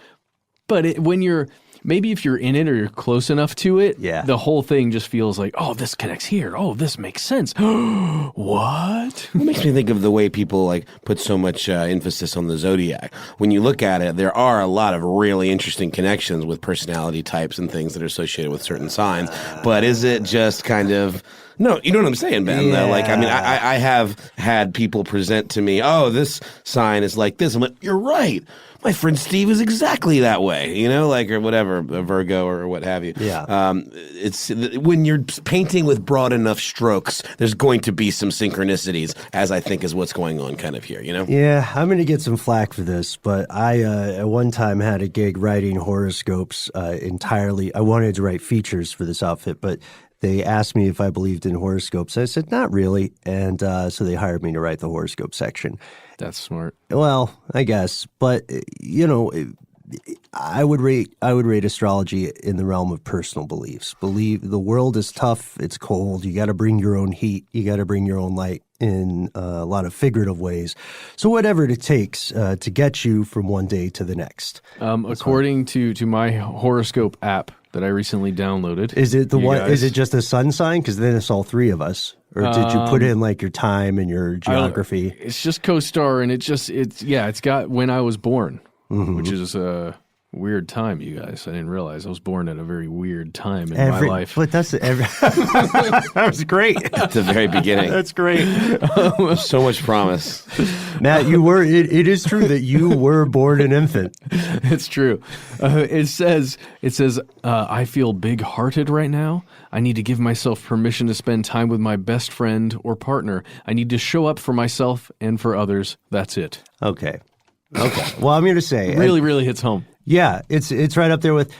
Speaker 3: But when you're, maybe if you're in it or you're close enough to it, the whole thing just feels like, oh, this connects here. Oh, this makes sense. What?
Speaker 5: It makes me think of the way people like put so much emphasis on the zodiac. When you look at it, there are a lot of really interesting connections with personality types and things that are associated with certain signs. But is it just kind of... No, you know what I'm saying, Ben?
Speaker 4: Yeah.
Speaker 5: I have had people present to me, oh, this sign is like this. I'm like, you're right. My friend Steve is exactly that way, or whatever, a Virgo or what have you.
Speaker 4: Yeah.
Speaker 5: It's when you're painting with broad enough strokes, there's going to be some synchronicities, as I think is what's going on kind of here,
Speaker 4: Yeah, I'm going to get some flack for this, but I at one time had a gig writing horoscopes entirely. I wanted to write features for this outfit, but they asked me if I believed in horoscopes. I said, not really. And so they hired me to write the horoscope section.
Speaker 3: That's smart.
Speaker 4: Well, I guess. But, I would rate astrology in the realm of personal beliefs. Believe the world is tough. It's cold. You got to bring your own heat. You got to bring your own light in a lot of figurative ways. So whatever it takes to get you from one day to the next.
Speaker 3: According to my horoscope app that I recently downloaded.
Speaker 4: Is it the one? Is it just a sun sign? Because then it's all three of us. Or did you put in like your time and your geography?
Speaker 3: It's just co-star, and it's got when I was born, which is a weird time, you guys. I didn't realize I was born at a very weird time in my life.
Speaker 4: But that was great.
Speaker 5: At the very beginning.
Speaker 4: That's great.
Speaker 5: So much promise.
Speaker 4: Matt, it is true that you were born an infant.
Speaker 3: It's true. It says, I feel big-hearted right now. I need to give myself permission to spend time with my best friend or partner. I need to show up for myself and for others. That's it.
Speaker 4: Okay. Well, I'm here to say.
Speaker 3: Really hits home.
Speaker 4: Yeah, it's right up there with,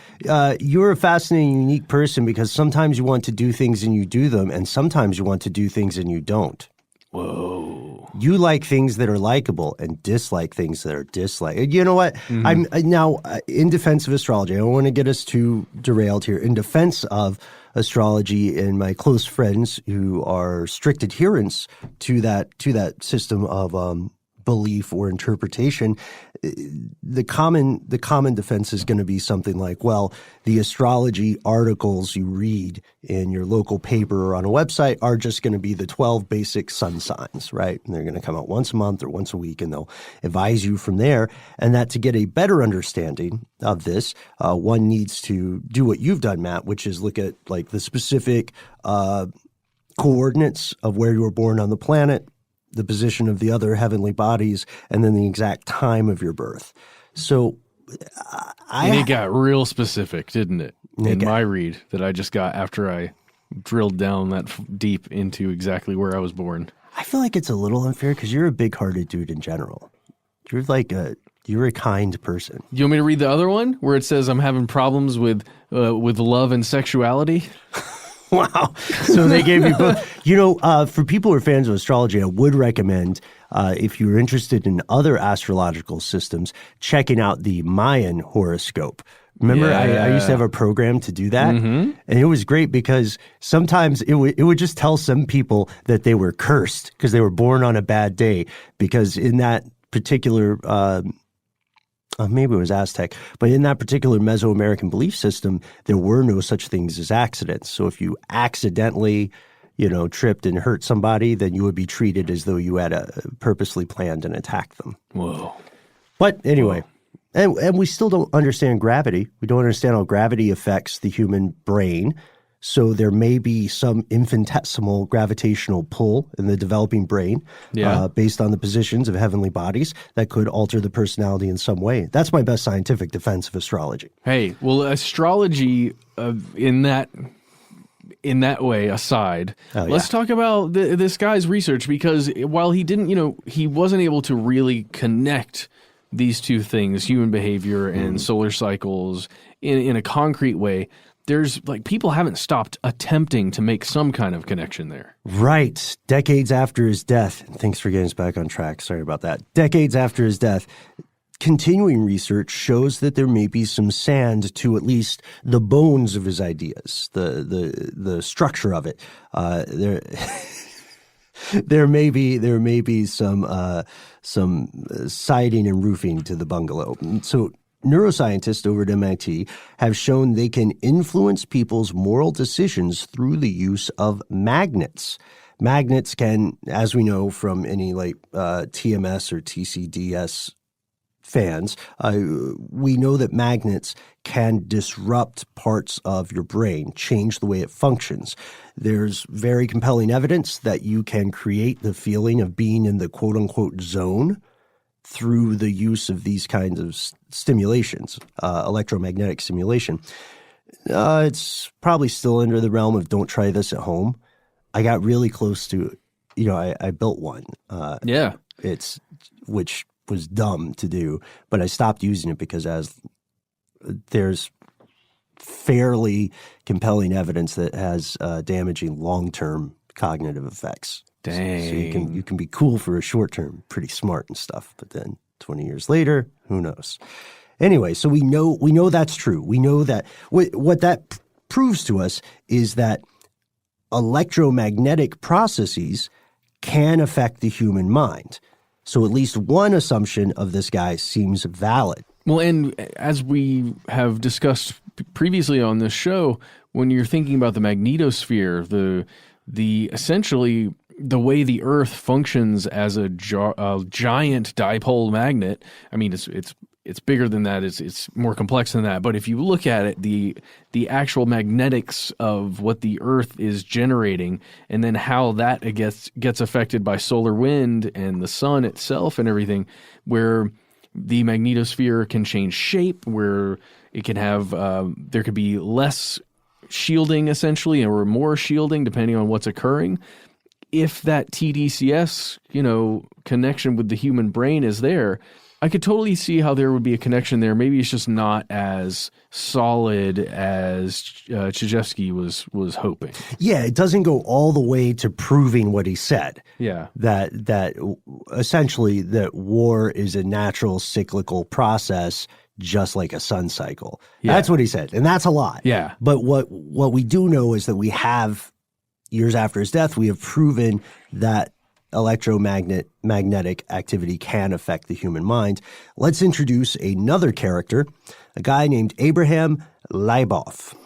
Speaker 4: you're a fascinating, unique person because sometimes you want to do things and you do them, and sometimes you want to do things and you don't.
Speaker 3: Whoa.
Speaker 4: You like things that are likable and dislike things that are disliked. You know what? I'm now in defense of astrology. I don't want to get us too derailed here. In defense of astrology and my close friends who are strict adherents to that system of belief or interpretation, the common defense is going to be something like, well, the astrology articles you read in your local paper or on a website are just going to be the 12 basic sun signs, right? And they're going to come out once a month or once a week, and they'll advise you from there. And that to get a better understanding of this, one needs to do what you've done, Matt, which is look at like the specific coordinates of where you were born on the planet, the position of the other heavenly bodies, and then the exact time of your birth. So
Speaker 3: it got real specific, didn't it? In my read that I just got after I drilled down that deep into exactly where I was born.
Speaker 4: I feel like it's a little unfair because you're a big-hearted dude in general. You're a kind person.
Speaker 3: You want me to read the other one where it says I'm having problems with love and sexuality?
Speaker 4: Wow. So they gave you both. For people who are fans of astrology, I would recommend, if you're interested in other astrological systems, checking out the Mayan horoscope. Remember, I used to have a program to do that, and it was great because sometimes it would just tell some people that they were cursed because they were born on a bad day, because in that particular maybe it was Aztec, but in that particular Mesoamerican belief system, there were no such things as accidents. So if you accidentally, tripped and hurt somebody, then you would be treated as though you had purposely planned and attacked them.
Speaker 3: Whoa.
Speaker 4: But anyway, and we still don't understand gravity. We don't understand how gravity affects the human brain. So there may be some infinitesimal gravitational pull in the developing brain based on the positions of heavenly bodies that could alter the personality in some way. That's my best scientific defense of astrology.
Speaker 3: Hey, well, astrology in that in that way aside, let's
Speaker 4: yeah.
Speaker 3: talk about this guy's research, because while he didn't, he wasn't able to really connect these two things, human behavior and solar cycles, in a concrete way. There's people haven't stopped attempting to make some kind of connection there.
Speaker 4: Right. Decades after his death. Thanks for getting us back on track. Sorry about that. Decades after his death, continuing research shows that there may be some sand to at least the bones of his ideas, the structure of it. There may be some siding and roofing to the bungalow. So neuroscientists over at MIT have shown they can influence people's moral decisions through the use of magnets. Magnets can, as we know from any TMS or TCDS fans, we know that magnets can disrupt parts of your brain, change the way it functions. There's very compelling evidence that you can create the feeling of being in the quote-unquote zone through the use of these kinds of stimulations, electromagnetic stimulation. It's probably still under the realm of don't try this at home. I got really close to, I built one. Which was dumb to do, but I stopped using it because there's fairly compelling evidence that has damaging long-term cognitive effects.
Speaker 3: Dang.
Speaker 4: So you can be cool for a short term, pretty smart and stuff, but then 20 years later, who knows? Anyway, so we know that's true. We know that what that proves to us is that electromagnetic processes can affect the human mind. So at least one assumption of this guy seems valid.
Speaker 3: Well, and as we have discussed previously on this show, when you're thinking about the magnetosphere, the essentially the way the Earth functions as a giant dipole magnet, I mean, it's bigger than that. It's more complex than that. But if you look at it, the actual magnetics of what the Earth is generating, and then how that gets affected by solar wind and the sun itself and everything, where the magnetosphere can change shape, where it can have there could be less shielding essentially, or more shielding depending on what's occurring. If that TDCS, connection with the human brain is there, I could totally see how there would be a connection there. Maybe it's just not as solid as Chijvsky was hoping.
Speaker 4: Yeah, it doesn't go all the way to proving what he said.
Speaker 3: Yeah.
Speaker 4: That essentially that war is a natural cyclical process, just like a sun cycle. Yeah. That's what he said, and that's a lot.
Speaker 3: Yeah.
Speaker 4: But what we do know is that we have, years after his death, we have proven that electromagnetic activity can affect the human mind. Let's introduce another character, a guy named Abraham Leiboff.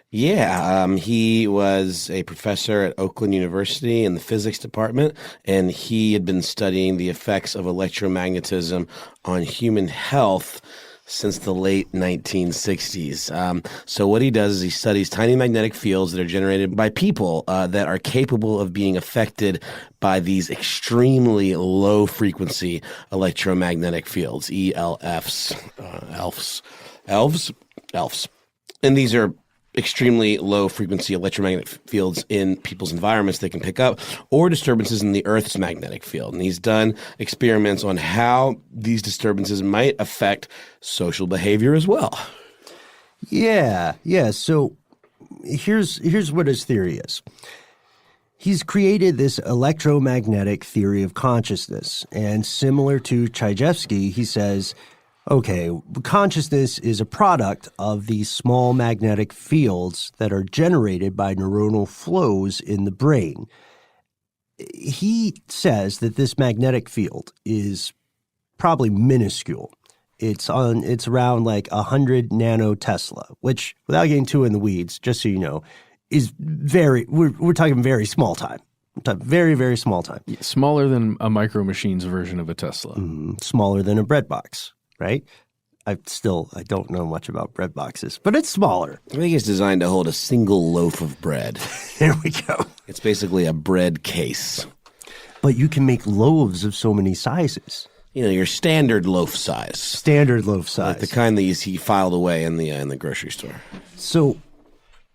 Speaker 5: Yeah, he was a professor at Oakland University in the physics department, and he had been studying the effects of electromagnetism on human health since the late 1960s. So what he does is he studies tiny magnetic fields that are generated by people that are capable of being affected by these extremely low-frequency electromagnetic fields, ELFs, ELFs. And these are extremely low-frequency electromagnetic fields in people's environments they can pick up, or disturbances in the Earth's magnetic field. And he's done experiments on how these disturbances might affect social behavior as well.
Speaker 4: Yeah. So here's what his theory is. He's created this electromagnetic theory of consciousness. And similar to Chijvsky, he says, okay, consciousness is a product of these small magnetic fields that are generated by neuronal flows in the brain. He says that this magnetic field is probably minuscule. It's around like 100 nanotesla, which, without getting too in the weeds, just so you know, is we're talking very small time. Very, very small time.
Speaker 3: Smaller than a Micro Machines version of a Tesla.
Speaker 4: Smaller than a bread box. Right? I don't know much about bread boxes, but it's smaller.
Speaker 5: I think it's designed to hold a single loaf of bread.
Speaker 4: There we go.
Speaker 5: It's basically a bread case.
Speaker 4: But you can make loaves of so many sizes.
Speaker 5: Your standard loaf size.
Speaker 4: Standard loaf size.
Speaker 5: Like the kind that you see filed away in the grocery store.
Speaker 4: So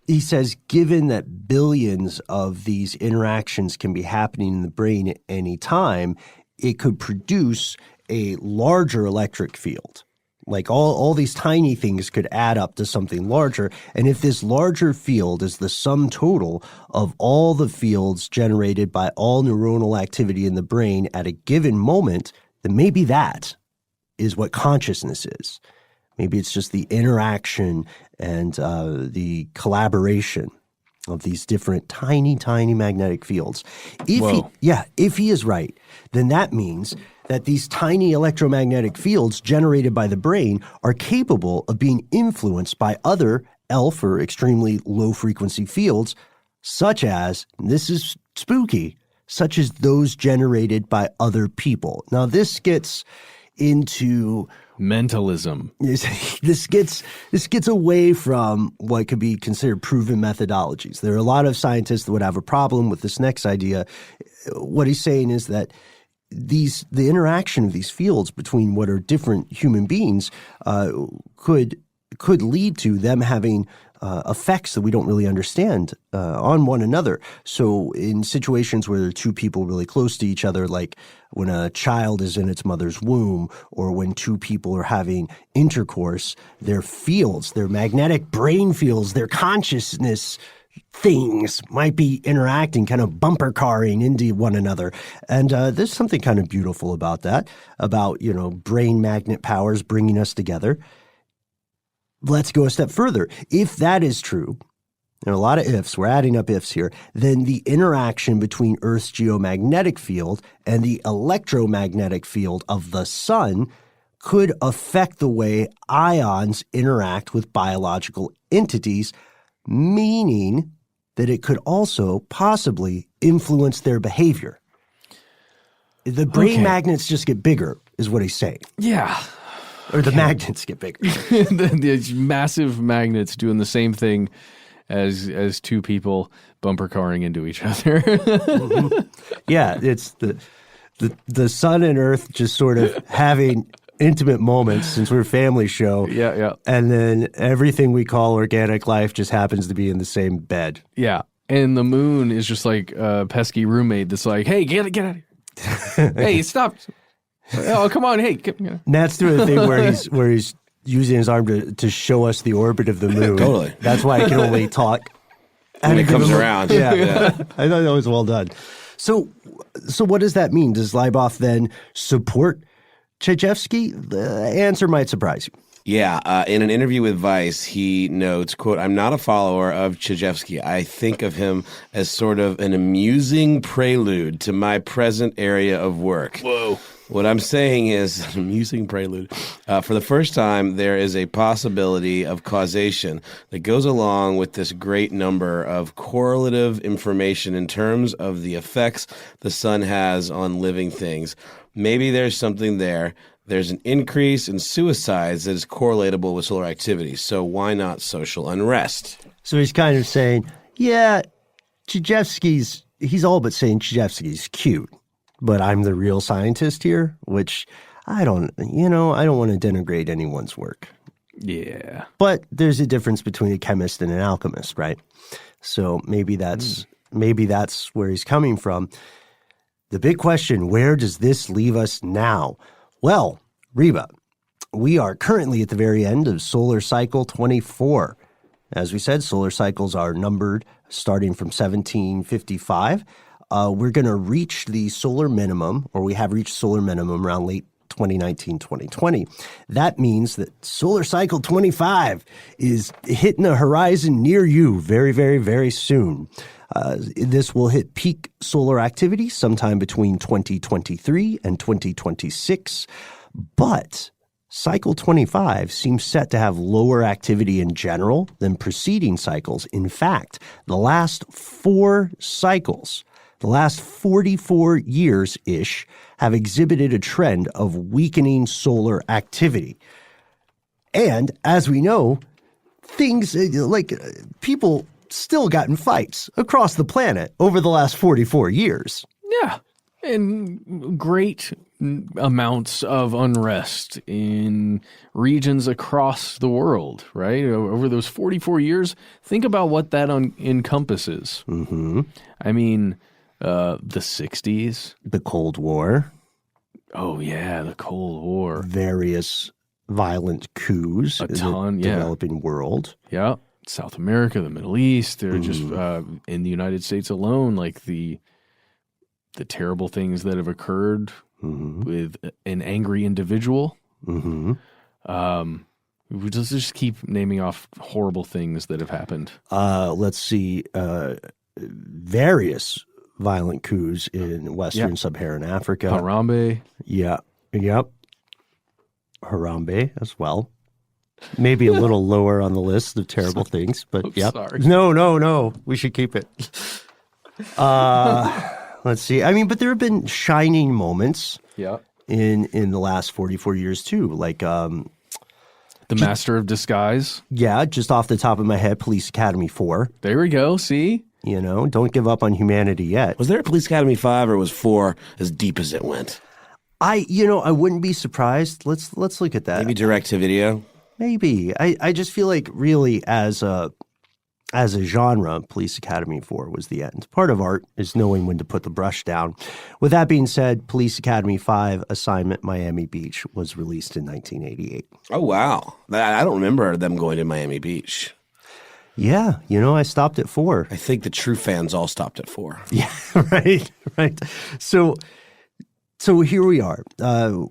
Speaker 4: he says, given that billions of these interactions can be happening in the brain at any time, it could produce a larger electric field. Like all these tiny things could add up to something larger. And if this larger field is the sum total of all the fields generated by all neuronal activity in the brain at a given moment, then maybe that is what consciousness is. Maybe it's just the interaction and the collaboration of these different tiny, tiny magnetic fields. If he is right, then that means that these tiny electromagnetic fields generated by the brain are capable of being influenced by other ELF or extremely low frequency fields, such as, and this is spooky, such as those generated by other people. Now, this gets into
Speaker 3: mentalism.
Speaker 4: This gets away from what could be considered proven methodologies. There are a lot of scientists that would have a problem with this next idea. What he's saying is that the interaction of these fields between what are different human beings could lead to them having effects that we don't really understand on one another. So in situations where there are two people really close to each other, like when a child is in its mother's womb or when two people are having intercourse, their fields, their magnetic brain fields, their consciousness things might be interacting, kind of bumper carring into one another. And there's something kind of beautiful about that, about, brain magnet powers bringing us together. Let's go a step further. If that is true, there are a lot of ifs, we're adding up ifs here, then the interaction between Earth's geomagnetic field and the electromagnetic field of the sun could affect the way ions interact with biological entities, meaning that it could also possibly influence their behavior. The brain magnets just get bigger, is what he's saying.
Speaker 3: Yeah.
Speaker 4: Or the magnets get bigger.
Speaker 3: These massive magnets doing the same thing as two people bumper carring into each other.
Speaker 4: Mm-hmm. Yeah, it's the sun and Earth just sort of having intimate moments since we're a family show.
Speaker 3: Yeah.
Speaker 4: And then everything we call organic life just happens to be in the same bed.
Speaker 3: Yeah. And the moon is just like a pesky roommate that's like, hey, get out of here. Hey, stop. Oh, come on. Hey.
Speaker 4: And that's the thing where he's using his arm to show us the orbit of the moon.
Speaker 5: Totally.
Speaker 4: That's why I can only talk
Speaker 5: when it comes around.
Speaker 4: Yeah. I thought that was well done. So what does that mean? Does Leibov then support Chijvski? The answer might surprise you.
Speaker 5: Yeah, in an interview with Vice, he notes, quote, "I'm not a follower of Chijvski. I think of him as sort of an amusing prelude to my present area of work."
Speaker 3: Whoa.
Speaker 5: What I'm saying is an amusing prelude. For the first time, there is a possibility of causation that goes along with this great number of correlative information in terms of the effects the sun has on living things. Maybe there's something there. There's an increase in suicides that is correlatable with solar activity. So why not social unrest?
Speaker 4: So he's kind of saying, yeah, he's all but saying Chijevsky's cute, but I'm the real scientist here, which I don't want to denigrate anyone's work.
Speaker 3: Yeah.
Speaker 4: But there's a difference between a chemist and an alchemist, right? So maybe that's where he's coming from. The big question, where does this leave us now? Well, Reba, we are currently at the very end of solar cycle 24. As we said, solar cycles are numbered starting from 1755. We're going to reach the solar minimum, or we have reached solar minimum around late 2019, 2020. That means that solar cycle 25 is hitting the horizon near you very, very, very soon. This will hit peak solar activity sometime between 2023 and 2026. But cycle 25 seems set to have lower activity in general than preceding cycles. In fact, the last 4 cycles, the last 44 years-ish, have exhibited a trend of weakening solar activity. And as we know, things like people still got in fights across the planet over the last 44 years.
Speaker 3: Yeah. And great amounts of unrest in regions across the world, right? Over those 44 years, think about what that encompasses.
Speaker 4: Mm-hmm.
Speaker 3: I mean, the 60s.
Speaker 4: The Cold War.
Speaker 3: Oh, yeah, the Cold War.
Speaker 4: Various violent coups in the developing world.
Speaker 3: Yeah. South America, the Middle East. They're just in the United States alone, like the terrible things that have occurred with an angry individual.
Speaker 4: Mm-hmm.
Speaker 3: We just keep naming off horrible things that have happened.
Speaker 4: Let's see. Various violent coups in Western Sub-Saharan Africa.
Speaker 3: Harambe.
Speaker 4: Yeah. Yep. Harambe as well. Maybe a little lower on the list of terrible things, but
Speaker 3: sorry.
Speaker 4: No. We should keep it. Let's see. I mean, but there have been shining moments in the last 44 years too. Like
Speaker 3: The Master of Disguise.
Speaker 4: Yeah, just off the top of my head, Police Academy 4.
Speaker 3: There we go. See?
Speaker 4: You know, don't give up on humanity yet.
Speaker 5: Was there a Police Academy 5 or was 4 as deep as it went?
Speaker 4: I wouldn't be surprised. Let's look at that.
Speaker 5: Maybe direct to video?
Speaker 4: Maybe. I just feel like really as a genre, Police Academy 4 was the end. Part of art is knowing when to put the brush down. With that being said, Police Academy 5, Assignment Miami Beach, was released in 1988.
Speaker 5: Oh, wow. I don't remember them going to Miami Beach.
Speaker 4: Yeah, I stopped at 4.
Speaker 5: I think the true fans all stopped at 4.
Speaker 4: Yeah, right. So here we are.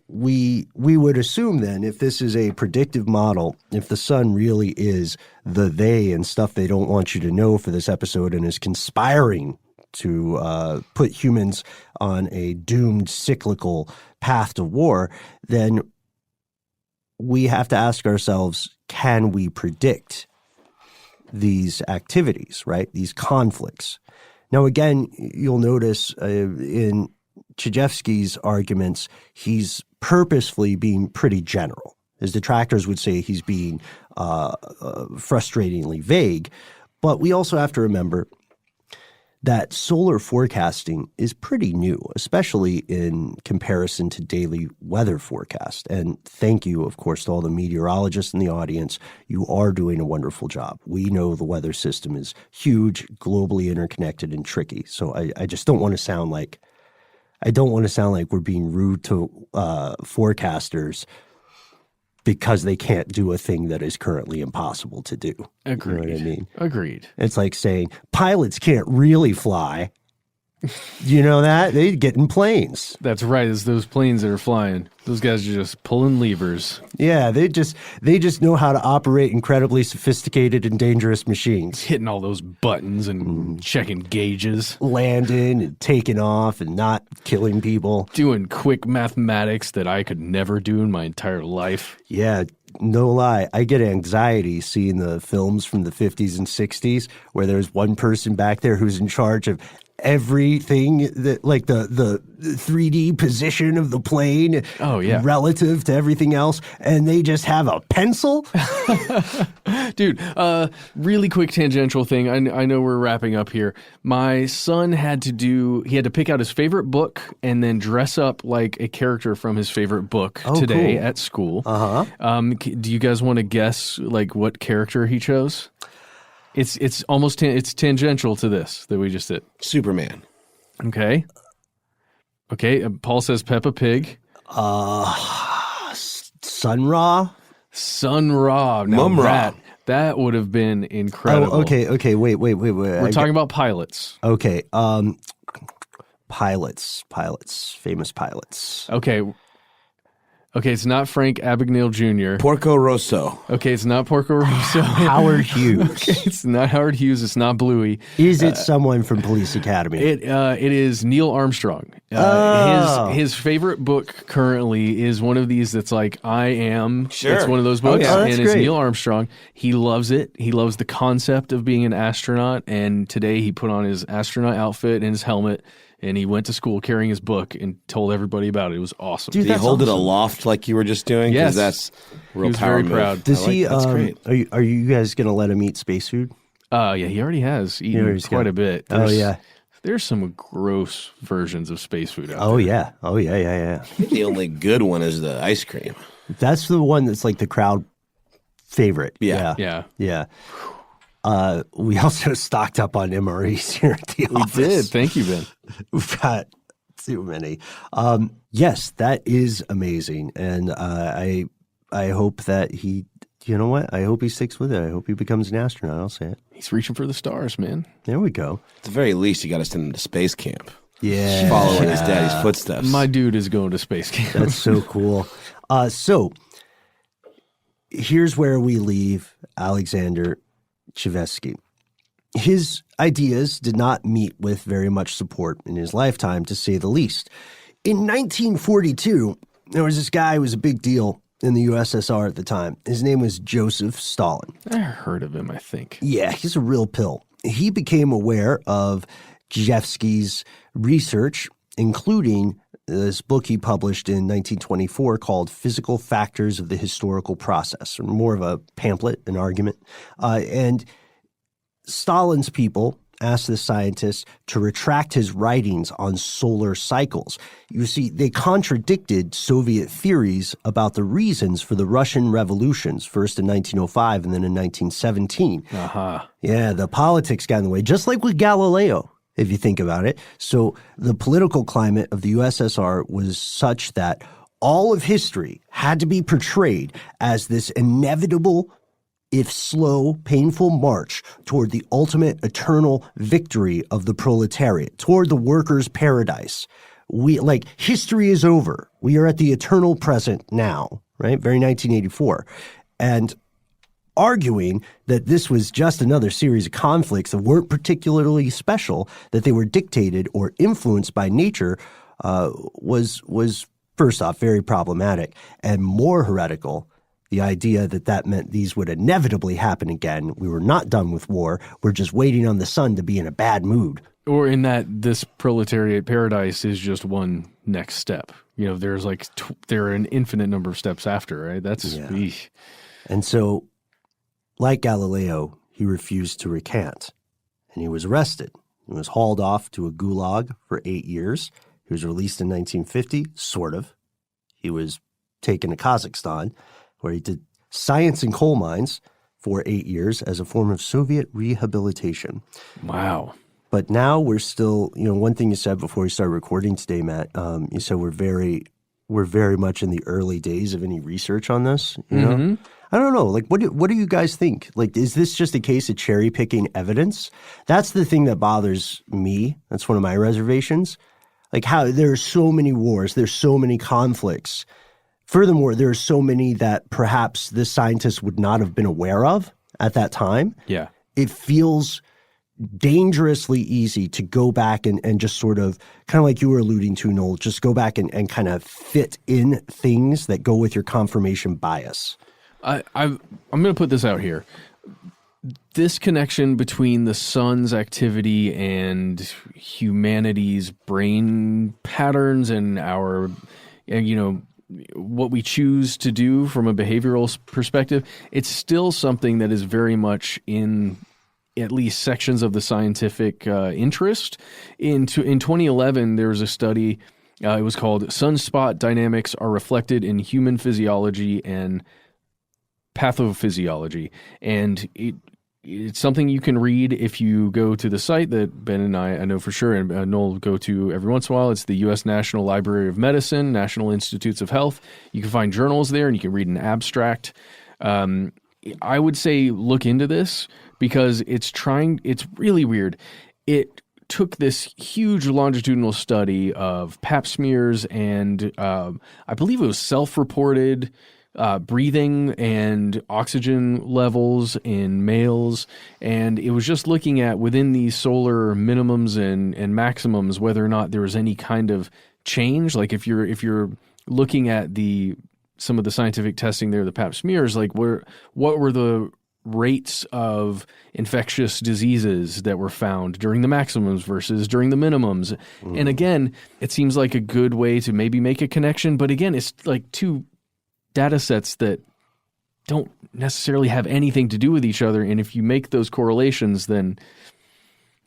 Speaker 4: We would assume then, if this is a predictive model, if the sun really is the they and stuff they don't want you to know for this episode and is conspiring to put humans on a doomed cyclical path to war, then we have to ask ourselves, can we predict these activities, right? These conflicts. Now, again, you'll notice in Chijevsky's arguments, he's purposefully being pretty general. His detractors would say he's being frustratingly vague. But we also have to remember that solar forecasting is pretty new, especially in comparison to daily weather forecast. And thank you, of course, to all the meteorologists in the audience. You are doing a wonderful job. We know the weather system is huge, globally interconnected, and tricky. So I just don't want to sound like we're being rude to forecasters because they can't do a thing that is currently impossible to do.
Speaker 3: Agreed.
Speaker 4: You know what I mean?
Speaker 3: Agreed.
Speaker 4: It's like saying pilots can't really fly. You know that? They get in planes.
Speaker 3: That's right. It's those planes that are flying. Those guys are just pulling levers.
Speaker 4: Yeah, they just know how to operate incredibly sophisticated and dangerous machines.
Speaker 3: Hitting all those buttons and checking gauges.
Speaker 4: Landing and taking off and not killing people.
Speaker 3: Doing quick mathematics that I could never do in my entire life.
Speaker 4: Yeah, no lie. I get anxiety seeing the films from the 50s and 60s where there's one person back there who's in charge of everything, that like the 3D position of the plane relative to everything else, and they just have a pencil.
Speaker 3: Dude, really quick tangential thing. I know we're wrapping up here. My son had to pick out his favorite book and then dress up like a character from his favorite book today at school. Do you guys want to guess like what character he chose? It's almost it's tangential to this that we just did.
Speaker 5: Superman.
Speaker 3: Okay. Paul says Peppa Pig.
Speaker 4: Sun Ra.
Speaker 3: Now that would have been incredible.
Speaker 4: Oh, okay. Wait.
Speaker 3: We're talking about pilots.
Speaker 4: Okay. Pilots. Famous pilots.
Speaker 3: Okay, it's not Frank Abagnale Jr.
Speaker 5: Porco Rosso.
Speaker 3: Okay, it's not Porco Rosso.
Speaker 4: Howard Hughes.
Speaker 3: Okay, it's not Howard Hughes. It's not Bluey.
Speaker 4: Is it someone from Police Academy?
Speaker 3: It is Neil Armstrong. His favorite book currently is one of these that's like I Am.
Speaker 5: Sure.
Speaker 3: It's one of those books,
Speaker 4: and
Speaker 3: it's
Speaker 4: great.
Speaker 3: Neil Armstrong. He loves it. He loves the concept of being an astronaut, and today he put on his astronaut outfit and his helmet, and he went to school carrying his book and told everybody about it. It was awesome.
Speaker 4: Dude,
Speaker 5: Did he hold it aloft like you were just doing? 'Cause
Speaker 3: Yes.
Speaker 5: that's real
Speaker 3: He was
Speaker 5: power
Speaker 3: very
Speaker 5: move.
Speaker 3: proud.
Speaker 4: Does he?
Speaker 5: That's great.
Speaker 4: Are you guys gonna let him eat space food?
Speaker 3: Yeah, he already has eaten quite a bit.
Speaker 4: Oh, yeah.
Speaker 3: There's some gross versions of space food out
Speaker 4: Oh
Speaker 3: there.
Speaker 4: yeah. Oh yeah.
Speaker 5: The only good one is the ice cream.
Speaker 4: That's the one that's like the crowd favorite.
Speaker 5: Yeah.
Speaker 3: Yeah.
Speaker 4: We also stocked up on MREs here at the
Speaker 3: We
Speaker 4: office.
Speaker 3: did. Thank you, Ben.
Speaker 4: We've got too many. Yes, that is amazing, and I hope that he. You know what? I hope he sticks with it. I hope he becomes an astronaut. I'll say it.
Speaker 3: He's reaching for the stars, man.
Speaker 4: There we go.
Speaker 5: At the very least, you got to send him to space camp.
Speaker 4: Yeah,
Speaker 5: Follow in his daddy's footsteps.
Speaker 3: My dude is going to space camp.
Speaker 4: that's so cool. So here's where we leave Alexander Tchijevsky. His ideas did not meet with very much support in his lifetime, to say the least. In 1942, there was this guy who was a big deal in the USSR at the time. His name was Joseph Stalin.
Speaker 3: I heard of him, I think.
Speaker 4: Yeah, he's a real pill. He became aware of Chijevsky's research, including this book he published in 1924 called Physical Factors of the Historical Process, or more of a pamphlet, an argument. And Stalin's people asked the scientist to retract his writings on solar cycles. You see, they contradicted Soviet theories about the reasons for the Russian revolutions, first in 1905 and then in 1917. Yeah, the politics got in the way, just like with Galileo, if you think about it. So the political climate of the USSR was such that all of history had to be portrayed as this inevitable, if slow, painful march toward the ultimate eternal victory of the proletariat, toward the workers' paradise. History is over. We are at the eternal present now, right? Very 1984. And arguing that this was just another series of conflicts that weren't particularly special, that they were dictated or influenced by nature, was first off very problematic, and more heretical, the idea that meant these would inevitably happen again. We were not done with war. We're just waiting on the sun to be in a bad mood.
Speaker 3: Or in that this proletariat paradise is just one next step. You know, there's there are an infinite number of steps after, right? That's eesh.
Speaker 4: And so, like Galileo, he refused to recant, and he was arrested. He was hauled off to a gulag for 8 years. He was released in 1950, sort of. He was taken to Kazakhstan, where he did science in coal mines for 8 years as a form of Soviet rehabilitation.
Speaker 3: Wow.
Speaker 4: But now we're still, one thing you said before we started recording today, Matt, you said we're very much in the early days of any research on this, you know? I don't know. What do you guys think? Is this just a case of cherry picking evidence? That's the thing that bothers me. That's one of my reservations. How there are so many wars, there's so many conflicts. Furthermore, there are so many that perhaps the scientists would not have been aware of at that time.
Speaker 3: Yeah.
Speaker 4: It feels dangerously easy to go back and just sort of, kind of like you were alluding to, Noel, just go back and kind of fit in things that go with your confirmation bias.
Speaker 3: I'm going to put this out here. This connection between the sun's activity and humanity's brain patterns and what we choose to do from a behavioral perspective, it's still something that is very much in at least sections of the scientific interest. In 2011, there was a study, it was called Sunspot Dynamics Are Reflected in Human Physiology and Pathophysiology. And it's something you can read if you go to the site that Ben and I know for sure, and Noel go to every once in a while. It's the U.S. National Library of Medicine, National Institutes of Health. You can find journals there, and you can read an abstract. I would say look into this because it's really weird. It took this huge longitudinal study of pap smears and I believe it was self-reported breathing and oxygen levels in males. And it was just looking at within these solar minimums and maximums, whether or not there was any kind of change. Like if you're looking at some of the scientific testing there, the pap smears, what were the rates of infectious diseases that were found during the maximums versus during the minimums. And again, it seems like a good way to maybe make a connection. But again, it's like two data sets that don't necessarily have anything to do with each other. And if you make those correlations, then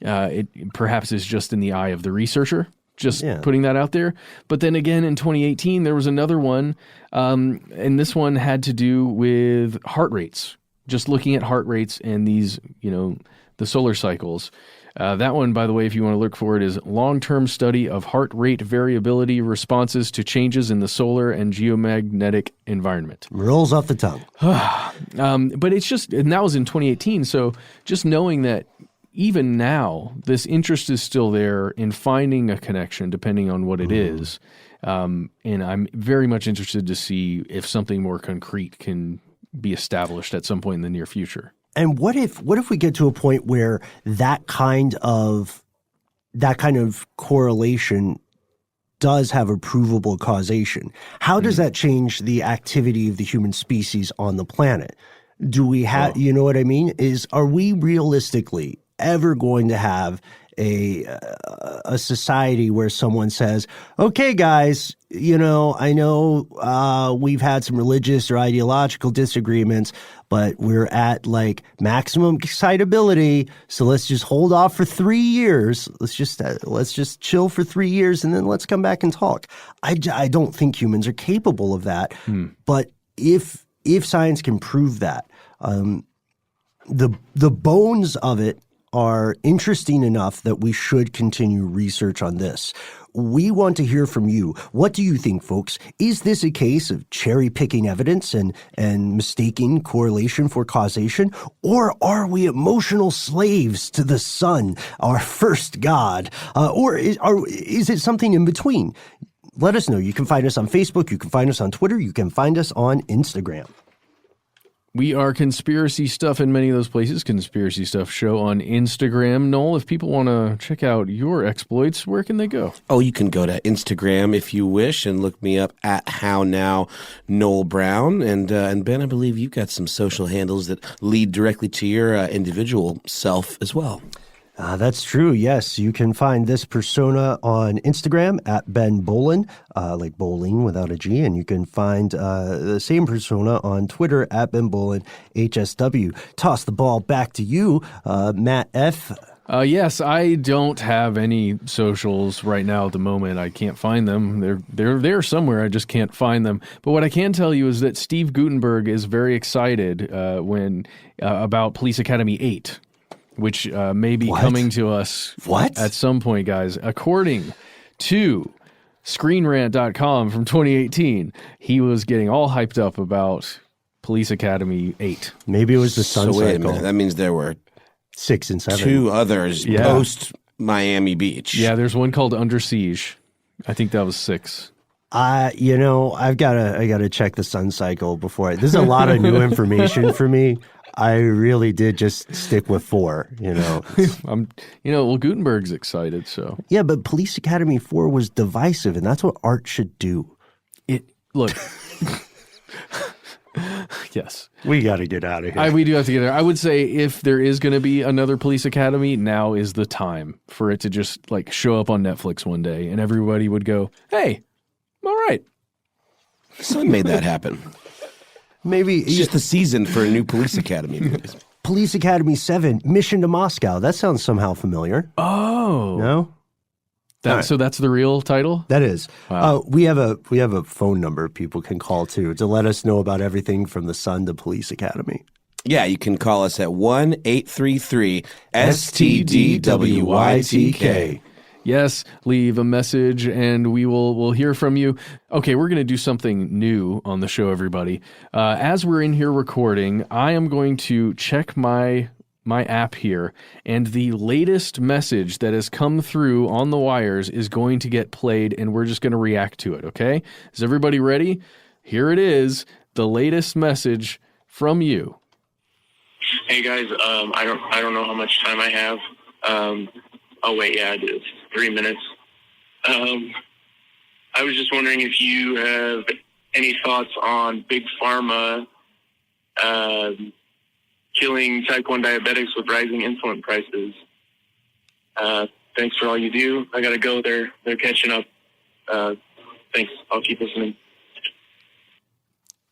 Speaker 3: It perhaps is just in the eye of the researcher, just putting that out there. But then again, in 2018, there was another one, and this one had to do with heart rates, just looking at heart rates and these, the solar cycles. That one, by the way, if you want to look for it, is long-term study of heart rate variability responses to changes in the solar and geomagnetic environment.
Speaker 4: Rolls off the tongue.
Speaker 3: But it's just, and that was in 2018. So just knowing that even now, this interest is still there in finding a connection, depending on what it is. And I'm very much interested to see if something more concrete can be established at some point in the near future.
Speaker 4: And what if we get to a point where that kind of correlation does have a provable causation? How does that change the activity of the human species on the planet? Do we have, you know what I mean? Are we realistically ever going to have a society where someone says, okay, guys, I know we've had some religious or ideological disagreements, but we're at like maximum excitability. So let's just hold off for 3 years. Let's just chill for 3 years and then let's come back and talk. I don't think humans are capable of that. But if science can prove that, the bones of it are interesting enough that we should continue research on this. We want to hear from you. What do you think, folks? Is this a case of cherry-picking evidence and mistaking correlation for causation? Or are we emotional slaves to the sun, our first god? Or is it something in between? Let us know. You can find us on Facebook. You can find us on Twitter. You can find us on Instagram.
Speaker 3: We are Conspiracy Stuff in many of those places. Conspiracy Stuff Show on Instagram. Noel, if people want to check out your exploits, where can they go?
Speaker 5: Oh, you can go to Instagram if you wish and look me up at How Now Noel Brown. And Ben, I believe you've got some social handles that lead directly to your individual self as well.
Speaker 4: That's true. Yes, you can find this persona on Instagram at Ben Bolin, like bowling without a G, and you can find the same persona on Twitter at Ben Bolin HSW. Toss the ball back to you, Matt F.
Speaker 3: Yes, I don't have any socials right now at the moment. I can't find them. They're there somewhere. I just can't find them. But what I can tell you is that Steve Gutenberg is very excited about Police Academy 8. Which may be coming to us at some point, guys. According to ScreenRant.com from 2018, he was getting all hyped up about Police Academy 8.
Speaker 4: Maybe it was the sun cycle.
Speaker 5: Wait a minute. That means there were
Speaker 4: 6 and 7.
Speaker 5: 2 others post Miami Beach.
Speaker 3: Yeah, there's one called Under Siege. I think that was 6.
Speaker 4: I gotta check the sun cycle before. There's a lot of new information for me. I really did just stick with 4,
Speaker 3: Well, Gutenberg's excited, so.
Speaker 4: Yeah, but Police Academy 4 was divisive, and that's what art should do.
Speaker 3: Look. Yes.
Speaker 4: We got to get out of here.
Speaker 3: We do have to get there. I would say if there is going to be another Police Academy, now is the time for it to just show up on Netflix one day, and everybody would go, hey, all right.
Speaker 5: Sun made that happen.
Speaker 4: Maybe
Speaker 5: it's just the season for a new Police Academy movies.
Speaker 4: Police Academy 7, Mission to Moscow. That sounds somehow familiar.
Speaker 3: Oh.
Speaker 4: No?
Speaker 3: So that's the real title?
Speaker 4: That is.
Speaker 3: Wow.
Speaker 4: We have a phone number people can call too to let us know about everything from the Sun to Police Academy.
Speaker 5: Yeah, you can call us at 1-833-STDWYTK.
Speaker 3: Yes, leave a message and we'll hear from you. Okay, we're going to do something new on the show, everybody. As we're in here recording, I am going to check my app here, and the latest message that has come through on the wires is going to get played, and we're just going to react to it, okay? Is everybody ready? Here it is, the latest message from you.
Speaker 6: Hey guys, I don't know how much time I have. Oh wait, yeah, I do. 3 minutes. I was just wondering if you have any thoughts on Big Pharma killing type 1 diabetics with rising insulin prices. Thanks for all you do. I gotta go. They're catching up. Thanks. I'll keep listening.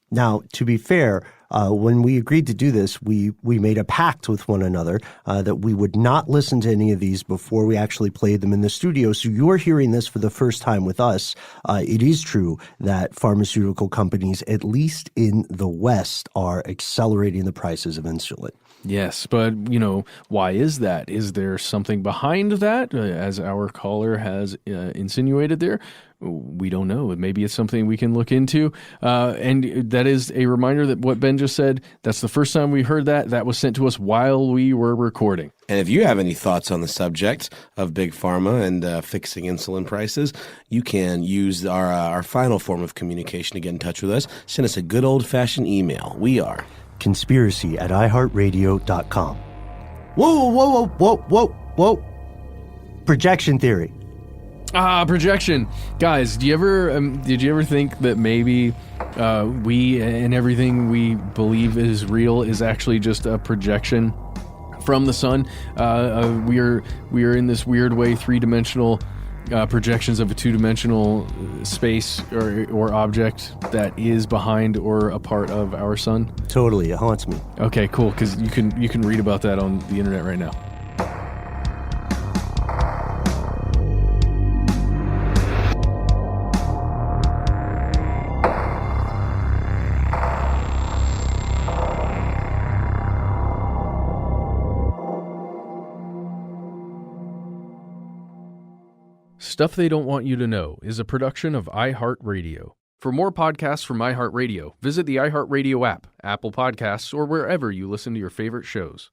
Speaker 4: Now, to be fair, when we agreed to do this, we made a pact with one another that we would not listen to any of these before we actually played them in the studio. So you're hearing this for the first time with us. It is true that pharmaceutical companies, at least in the West, are accelerating the prices of insulin.
Speaker 3: Yes, but, why is that? Is there something behind that, as our caller has insinuated there? We don't know. Maybe it's something we can look into. And that is a reminder that what Ben just said, that's the first time we heard that. That was sent to us while we were recording.
Speaker 5: And if you have any thoughts on the subject of Big Pharma and fixing insulin prices, you can use our final form of communication to get in touch with us. Send us a good old-fashioned email. We are
Speaker 4: conspiracy@iHeartRadio.com. Whoa. Projection theory.
Speaker 3: Projection. Guys, did you ever think that maybe we and everything we believe is real is actually just a projection from the sun? We are in this weird way, three-dimensional projections of a two-dimensional space or object that is behind or a part of our sun.
Speaker 4: Totally, it haunts me.
Speaker 3: Okay, cool. Because you can read about that on the internet right now. Stuff They Don't Want You to Know is a production of iHeartRadio. For more podcasts from iHeartRadio, visit the iHeartRadio app, Apple Podcasts, or wherever you listen to your favorite shows.